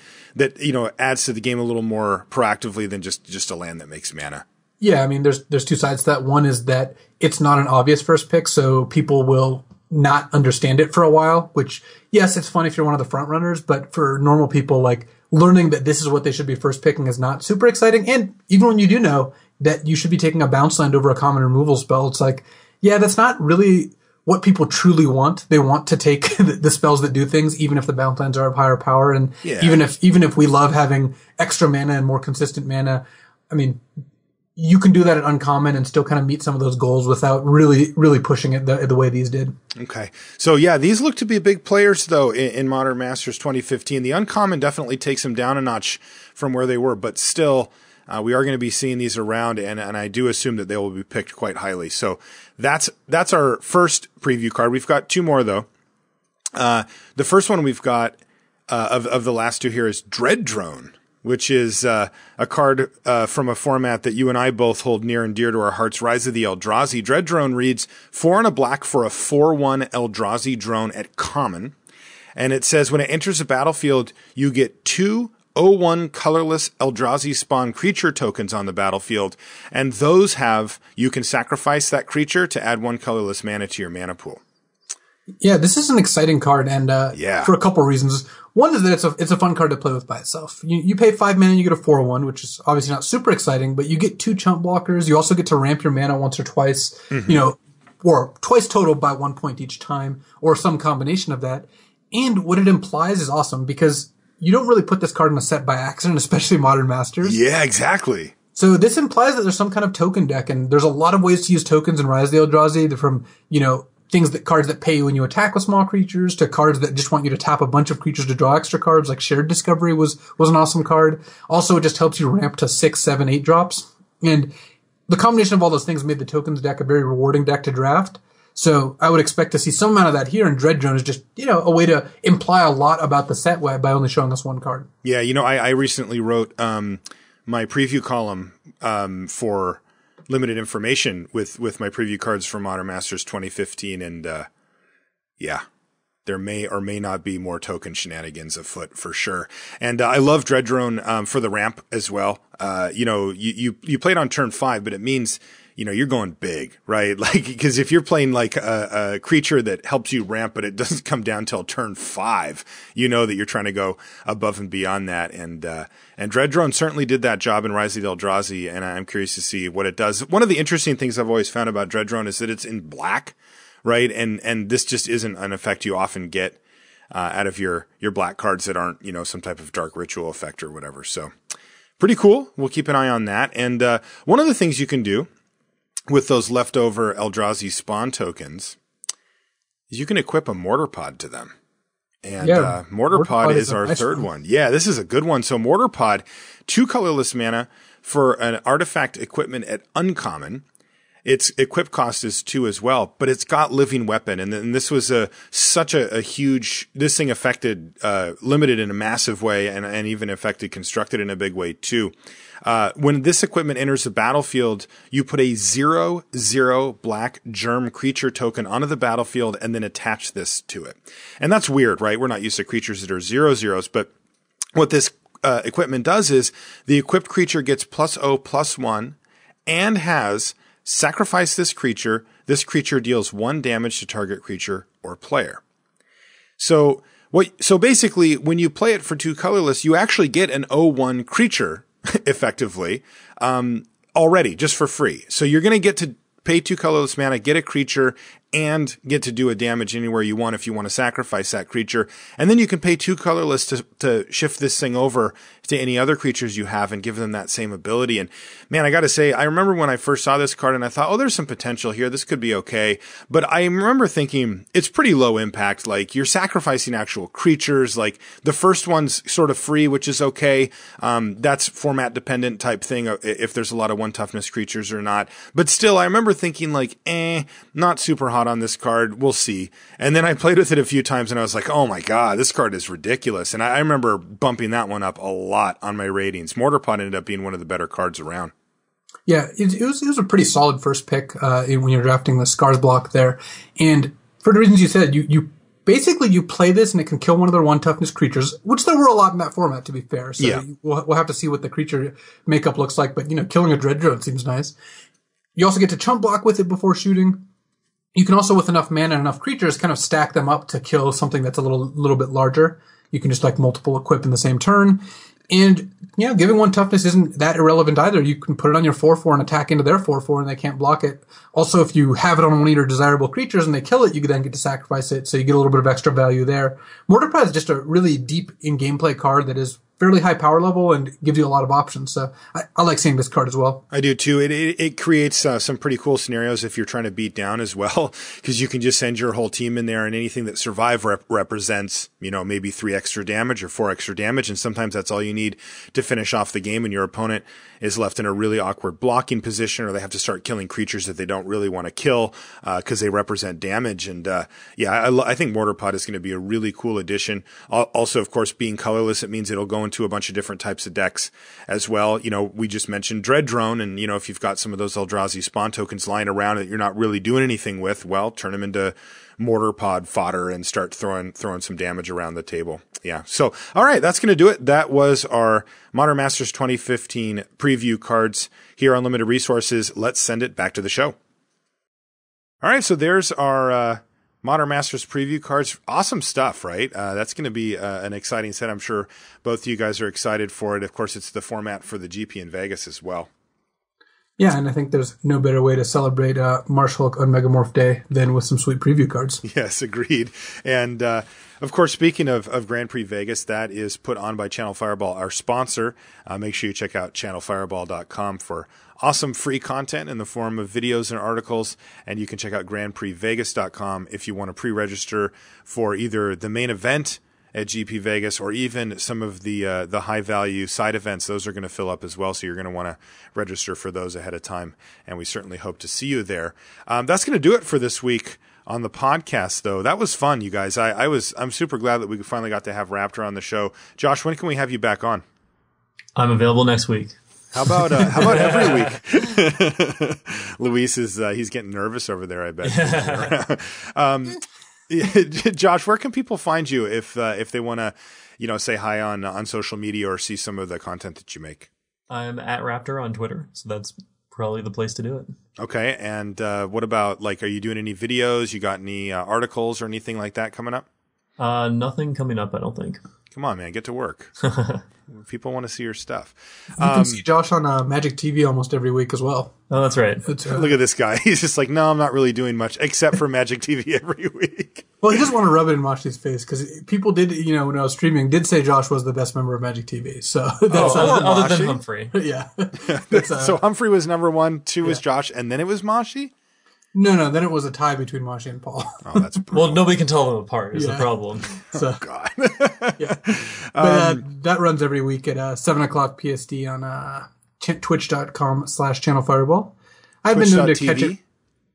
adds to the game a little more proactively than just a land that makes mana. Yeah, I mean, there's 2 sides to that. One is that it's not an obvious first pick, so people will not understand it for a while, which, yes, it's fun if you're one of the front runners, but for normal people, like, learning that this is what they should be first picking is not super exciting. And even when you do know that you should be taking a bounce land over a common removal spell, it's like, yeah, that's not really what people truly want. They want to take the spells that do things, even if the bounce lands are of higher power. And even if we love having extra mana and more consistent mana, I mean, you can do that at uncommon and still kind of meet some of those goals without really, really pushing it the way these did. Okay. So yeah, these look to be big players though in Modern Masters 2015. The uncommon definitely takes them down a notch from where they were, but still, we are going to be seeing these around and I do assume that they will be picked quite highly. So that's our first preview card. We've got 2 more though. The first one we've got, of the last 2 here is Dread Drone, which is a card from a format that you and I both hold near and dear to our hearts, Rise of the Eldrazi. Dread Drone reads 4 and a black for a 4/1 Eldrazi drone at common. And it says when it enters the battlefield, you get 2 0/1 colorless Eldrazi spawn creature tokens on the battlefield. And those you can sacrifice that creature to add 1 colorless mana to your mana pool. Yeah, this is an exciting card, and for a couple of reasons. One is that it's a fun card to play with by itself. You pay 5 mana, you get a 4/1, which is obviously not super exciting, but you get 2 chump blockers. You also get to ramp your mana once or twice, or twice total by 1 point each time, or some combination of that. And what it implies is awesome, because you don't really put this card in a set by accident, especially Modern Masters. Yeah, exactly. So this implies that there's some kind of token deck, and there's a lot of ways to use tokens in Rise of the Eldrazi. They're from, cards that pay you when you attack with small creatures to cards that just want you to tap a bunch of creatures to draw extra cards, like Shared Discovery was an awesome card. Also, it just helps you ramp to 6, 7, 8 drops. And the combination of all those things made the tokens deck a very rewarding deck to draft. So I would expect to see some amount of that here, and Dread Drone is just, a way to imply a lot about the set by only showing us 1 card. Yeah, I recently wrote my preview column for limited information with my preview cards for Modern Masters 2015, and there may or may not be more token shenanigans afoot for sure. And I love Dread Drone for the ramp as well. You played on turn 5, but it means you're going big, right? Like, because if you're playing like a creature that helps you ramp, but it doesn't come down till turn 5, you know that you're trying to go above and beyond that. And Dread Drone certainly did that job in Rise of the Eldrazi, and I'm curious to see what it does. One of the interesting things I've always found about Dread Drone is that it's in black, right? And this just isn't an effect you often get out of your black cards that aren't, some type of dark ritual effect or whatever. So pretty cool. We'll keep an eye on that. And one of the things you can do with those leftover Eldrazi spawn tokens is you can equip a Mortar Pod to them. And Mortar Pod is our third one. Yeah, this is a good one. So Mortar Pod, 2 colorless mana for an artifact equipment at uncommon. Its equip cost is 2 as well, but it's got Living Weapon. And this was such a huge, this thing affected, limited in a massive way and even affected constructed in a big way too. When this equipment enters the battlefield, you put a 0/0 black germ creature token onto the battlefield and then attach this to it. And that's weird, right? We're not used to creatures that are 0/0s, but what this equipment does is the equipped creature gets +0/+1 and has sacrifice this creature. This creature deals 1 damage to target creature or player. So basically, when you play it for 2 colorless, you actually get an 0/1 creature effectively, already just for free. So you're going to get to pay 2 colorless mana, get a creature, and get to do a damage anywhere you want if you want to sacrifice that creature. And then you can pay 2 colorless to shift this thing over to any other creatures you have and give them that same ability. And man, I got to say, I remember when I first saw this card and I thought, oh, there's some potential here. This could be okay. But I remember thinking it's pretty low impact. Like, you're sacrificing actual creatures. Like, the first one's sort of free, which is okay. That's format dependent type thing, if there's a lot of 1 toughness creatures or not. But still, I remember thinking like, not super hot on this card. We'll see. And then I played with it a few times and I was like, oh my God, this card is ridiculous. And I remember bumping that one up a lot on my ratings. Mortar Pod ended up being one of the better cards around. Yeah, it was a pretty solid first pick when you're drafting the Scars block there. And for the reasons you said, you basically you play this and it can kill one of their 1 toughness creatures, which there were a lot in that format, to be fair. So yeah. We'll have to see what the creature makeup looks like. But, killing a Dread Drone seems nice. You also get to chump block with it before shooting. You can also, with enough mana and enough creatures, kind of stack them up to kill something that's a little bit larger. You can just multiple equip in the same turn. And, giving 1 toughness isn't that irrelevant either. You can put it on your 4/4 and attack into their 4/4 and they can't block it. Also, if you have it on one of your desirable creatures and they kill it, you then get to sacrifice it. So you get a little bit of extra value there. Mortar Pod is just a really deep in gameplay card that is fairly high power level and gives you a lot of options. So I like seeing this card as well. I do too. It creates some pretty cool scenarios if you're trying to beat down as well, because you can just send your whole team in there and anything that survive represents, maybe 3 extra damage or 4 extra damage. And sometimes that's all you need to finish off the game, and your opponent is left in a really awkward blocking position, or they have to start killing creatures that they don't really want to kill because they represent damage. And I think Mortar Pod is going to be a really cool addition. Also, of course, being colorless, it means it'll go into a bunch of different types of decks as well. We just mentioned Dread Drone, and if you've got some of those Eldrazi spawn tokens lying around that you're not really doing anything with, well, turn them into Mortar Pod fodder and start throwing some damage around the table. Yeah. So, all right, that's going to do it. That was our Modern Masters 2015 preview cards here on Limited Resources. Let's send it back to the show. All right, so there's our Modern Masters preview cards. Awesome stuff, right? That's going to be an exciting set. I'm sure both of you guys are excited for it. Of course, it's the format for the GP in Vegas as well. Yeah, and I think there's no better way to celebrate Marsh Hulk on Megamorph Day than with some sweet preview cards. Yes, agreed. And, of course, speaking of Grand Prix Vegas, that is put on by ChannelFireball, our sponsor. Make sure you check out ChannelFireball.com for awesome free content in the form of videos and articles. And you can check out GrandPrixVegas.com if you want to pre-register for either the main event at GP Vegas, or even some of the high value side events. Those are going to fill up as well, so you're going to want to register for those ahead of time, and we certainly hope to see you there. That's going to do it for this week on the podcast, though. That was fun, you guys. I'm super glad that we finally got to have Wrapter on the show. Josh, when can we have you back on? I'm available next week. How about every week? Luis is he's getting nervous over there, I bet. Josh, where can people find you if they want to, say hi on social media or see some of the content that you make? I'm at Wrapter on Twitter, so that's probably the place to do it. Okay. And what about, like, are you doing any videos? You got any articles or anything like that coming up? Nothing coming up, I don't think. Come on, man. Get to work. People want to see your stuff. You can see Josh on Magic TV almost every week as well. Oh, that's right. Look at this guy. He's just like, no, I'm not really doing much except for Magic TV every week. Well, he doesn't want to rub it in Mashi's face because people did, when I was streaming, did say Josh was the best member of Magic TV. So that's other than Humphrey. Yeah. So Humphrey was number 1, 2 was Josh, and then it was Mashi? No. Then it was a tie between Mashi and Paul. Oh, that's brutal. Well, nobody can tell them apart is the problem. So, oh, God. Yeah. But that runs every week at 7 o'clock PST on twitch.com/ChannelFireball. I've been known to catch it.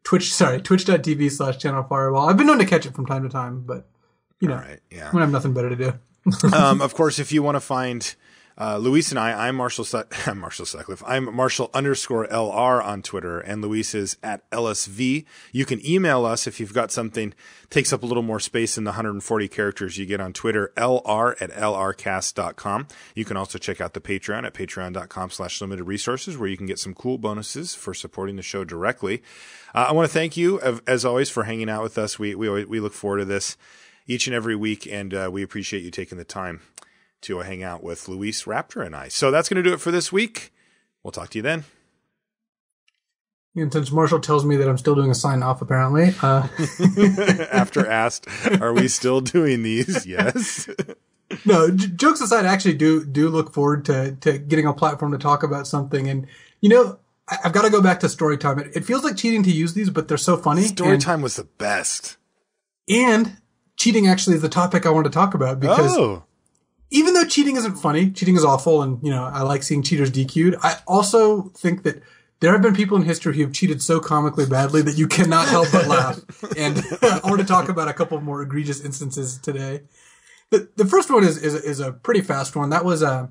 Twitch.tv/ChannelFireball. I've been known to catch it from time to time, but, when I have nothing better to do. Of course, if you want to find Luis and I'm Marshall Sutcliffe. I'm Marshall_LR on Twitter, and Luis is at LSV. You can email us if you've got something takes up a little more space than the 140 characters you get on Twitter, lr@lrcast.com. You can also check out the Patreon at patreon.com/limited resources, where you can get some cool bonuses for supporting the show directly. I want to thank you, as always, for hanging out with us. We look forward to this each and every week, and we appreciate you taking the time to hang out with Luis, Wrapter, and I. So that's going to do it for this week. We'll talk to you then. And since Marshall tells me that I'm still doing a sign off, apparently. After asked, are we still doing these? Yes. No, jokes aside, I actually do look forward to getting a platform to talk about something. And, I've got to go back to Storytime. It feels like cheating to use these, but they're so funny. Storytime was the best. And cheating actually is the topic I want to talk about because even though cheating isn't funny, cheating is awful, and, I like seeing cheaters DQ'd, I also think that there have been people in history who have cheated so comically badly that you cannot help but laugh. And I want to talk about a couple of more egregious instances today. The first one is a pretty fast one. That was it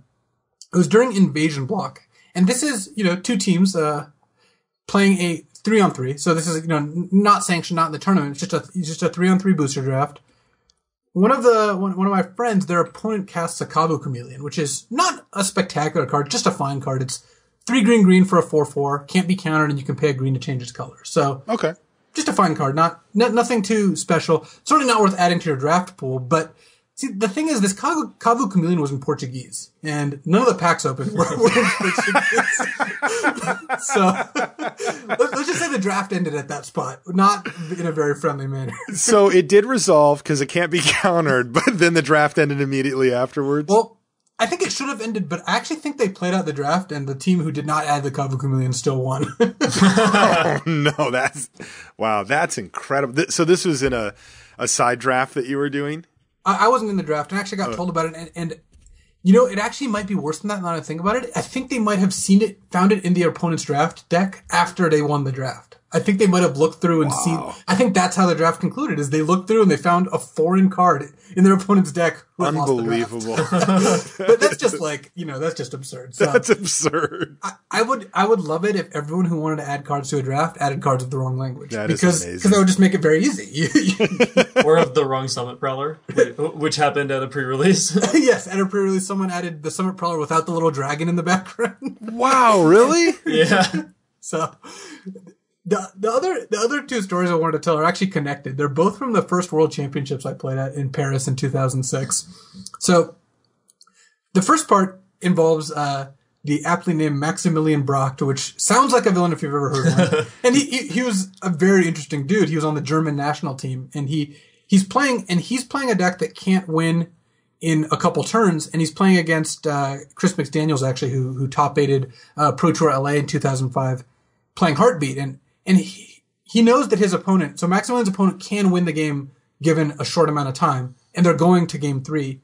was during Invasion Block. And this is, two teams playing a 3-on-3. So this is, not sanctioned, not in the tournament. It's just a 3-on-3 booster draft. One of my friends, their opponent casts a Kabu Chameleon, which is not a spectacular card, just a fine card. It's 3 green for a 4/4, can't be countered, and you can pay a green to change its color. So okay, just a fine card, nothing too special. Certainly not worth adding to your draft pool. But see, the thing is, this Kabu Chameleon was in Portuguese, and none of the packs open were in Portuguese. So let's just say the draft ended at that spot, not in a very friendly manner. So it did resolve because it can't be countered, but then the draft ended immediately afterwards. Well, I think it should have ended, but I actually think they played out the draft, and the team who did not add the Kabu Chameleon still won. Oh, no, that's incredible. So this was in a side draft that you were doing? I wasn't in the draft, and I actually got told about it, and it actually might be worse than that now that I think about it. I think they might have found it in the opponent's draft deck after they won the draft. I think they might have looked through and seen. I think that's how the draft concluded, is they looked through and they found a foreign card in their opponent's deck. Unbelievable. But that's just that's just absurd. So that's absurd. I would love it if everyone who wanted to add cards to a draft added cards of the wrong language. Because that would just make it very easy. Or of the wrong Summit Prowler, which happened at a pre-release. Yes, at a pre-release, someone added the Summit Prowler without the little dragon in the background. Wow, really? Yeah. So the other two stories I wanted to tell are actually connected. They're both from the first World Championships I played at in Paris in 2006. So the first part involves the aptly named Maximilian Bracht, which sounds like a villain if you've ever heard one. And he was a very interesting dude. He was on the German national team, and he's playing a deck that can't win in a couple turns, and he's playing against Chris McDaniels, actually, who top-aided Pro Tour LA in 2005, playing Heartbeat. And he knows that his opponent, so Maximilian's opponent, can win the game given a short amount of time, and they're going to game 3.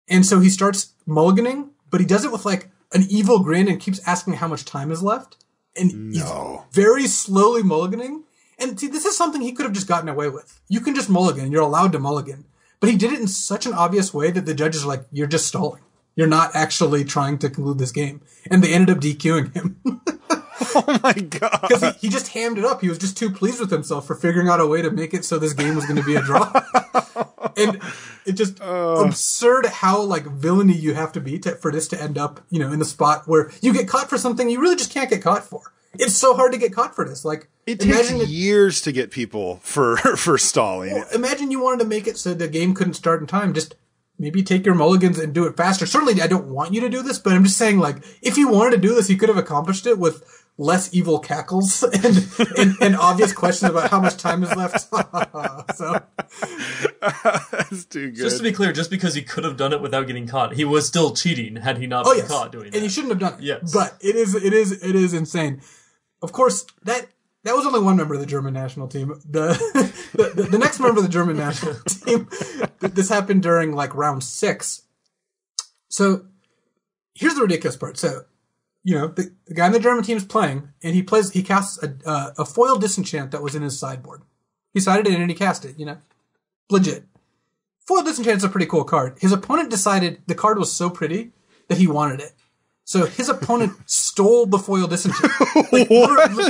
And so he starts mulliganing, but he does it with like an evil grin and keeps asking how much time is left. And he's very slowly mulliganing. And see, this is something he could have just gotten away with. You can just mulligan. You're allowed to mulligan. But he did it in such an obvious way that the judges are like, you're just stalling. You're not actually trying to conclude this game. And they ended up DQing him. Oh my God. Because he just hammed it up. He was just too pleased with himself for figuring out a way to make it so this game was going to be a draw. And it's just absurd how like villainy you have to be for this to end up, in the spot where you get caught for something you really just can't get caught for. it's so hard to get caught for this. Like, it takes years to get people for stalling. Well, imagine you wanted to make it so the game couldn't start in time. Just maybe take your mulligans and do it faster. Certainly, I don't want you to do this, but I'm just saying, like, if you wanted to do this, you could have accomplished it with less evil cackles and obvious questions about how much time is left. So that's too good. Just to be clear, just because he could have done it without getting caught, he was still cheating had he not been caught doing that. And he shouldn't have done it. Yes. But it is insane. Of course, that was only one member of the German national team. The next member of the German national team, this happened during like round 6. So here's the ridiculous part. So, you know, the guy in the German team is playing, and he casts a foil disenchant that was in his sideboard. He sided it in and he cast it, you know. Legit. Foil disenchant is a pretty cool card. His opponent decided the card was so pretty that he wanted it. So his opponent stole the foil disenchant. Like,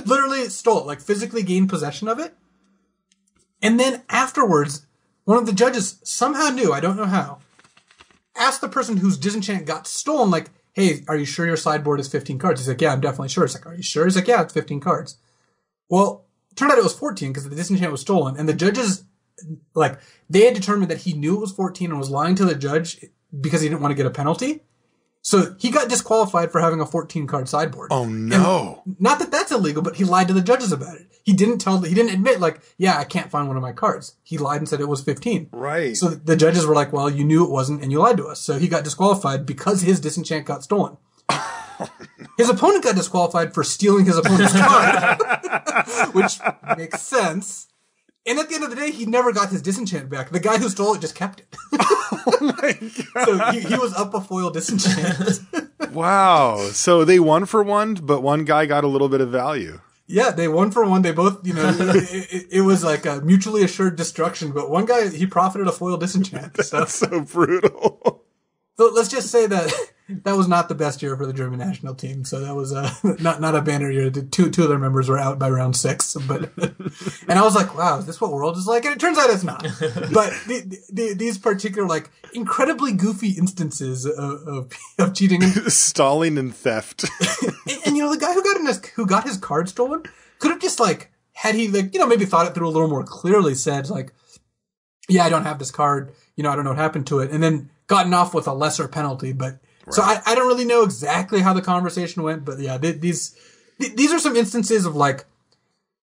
literally stole it, like physically gained possession of it. And then afterwards, one of the judges somehow knew, I don't know how, asked the person whose disenchant got stolen, like, hey, are you sure your sideboard is 15 cards? He's like, yeah, I'm definitely sure. It's like, are you sure? He's like, yeah, it's 15 cards. Well, it turned out it was 14 because the disenchant was stolen. And the judges, like, they had determined that he knew it was 14 and was lying to the judge because he didn't want to get a penalty. So he got disqualified for having a 14-card sideboard. Oh, no. And not that that's illegal, but he lied to the judges about it. He didn't admit, like, yeah, I can't find one of my cards. He lied and said it was 15. Right. So the judges were like, well, you knew it wasn't and you lied to us. So he got disqualified because his disenchant got stolen. His opponent got disqualified for stealing his opponent's card, which makes sense. And at the end of the day, he never got his disenchant back. The guy who stole it just kept it. Oh my God. So he was up a foil disenchant. Wow. So they won for one, but one guy got a little bit of value. Yeah, they won for one. They both, you know, it was like a mutually assured destruction. But one guy, he profited a foil disenchant. So. That's so brutal. So let's just say that was not the best year for the German national team. So that was not a banner year. Two of their members were out by round 6. But and I was like, wow, is this what world is like? And it turns out it's not. But these particular, like, incredibly goofy instances of cheating, and stalling and theft, and you know, the guy who got his card stolen could have just, like, had he, like, you know, maybe thought it through a little more clearly, said, like, yeah, I don't have this card, you know, I don't know what happened to it, and then gotten off with a lesser penalty. But right. So I don't really know exactly how the conversation went, but yeah, these are some instances of, like,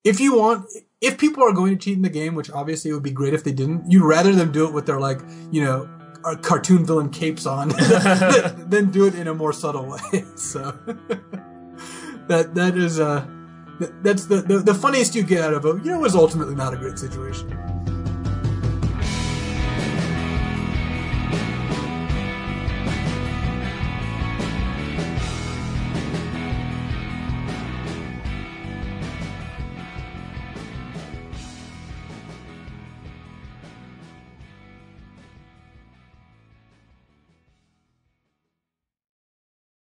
if people are going to cheat in the game, which obviously it would be great if they didn't, you'd rather them do it with their, like, you know, cartoon villain capes on than do it in a more subtle way. So that's the funniest you get out of it, you know, is ultimately not a great situation.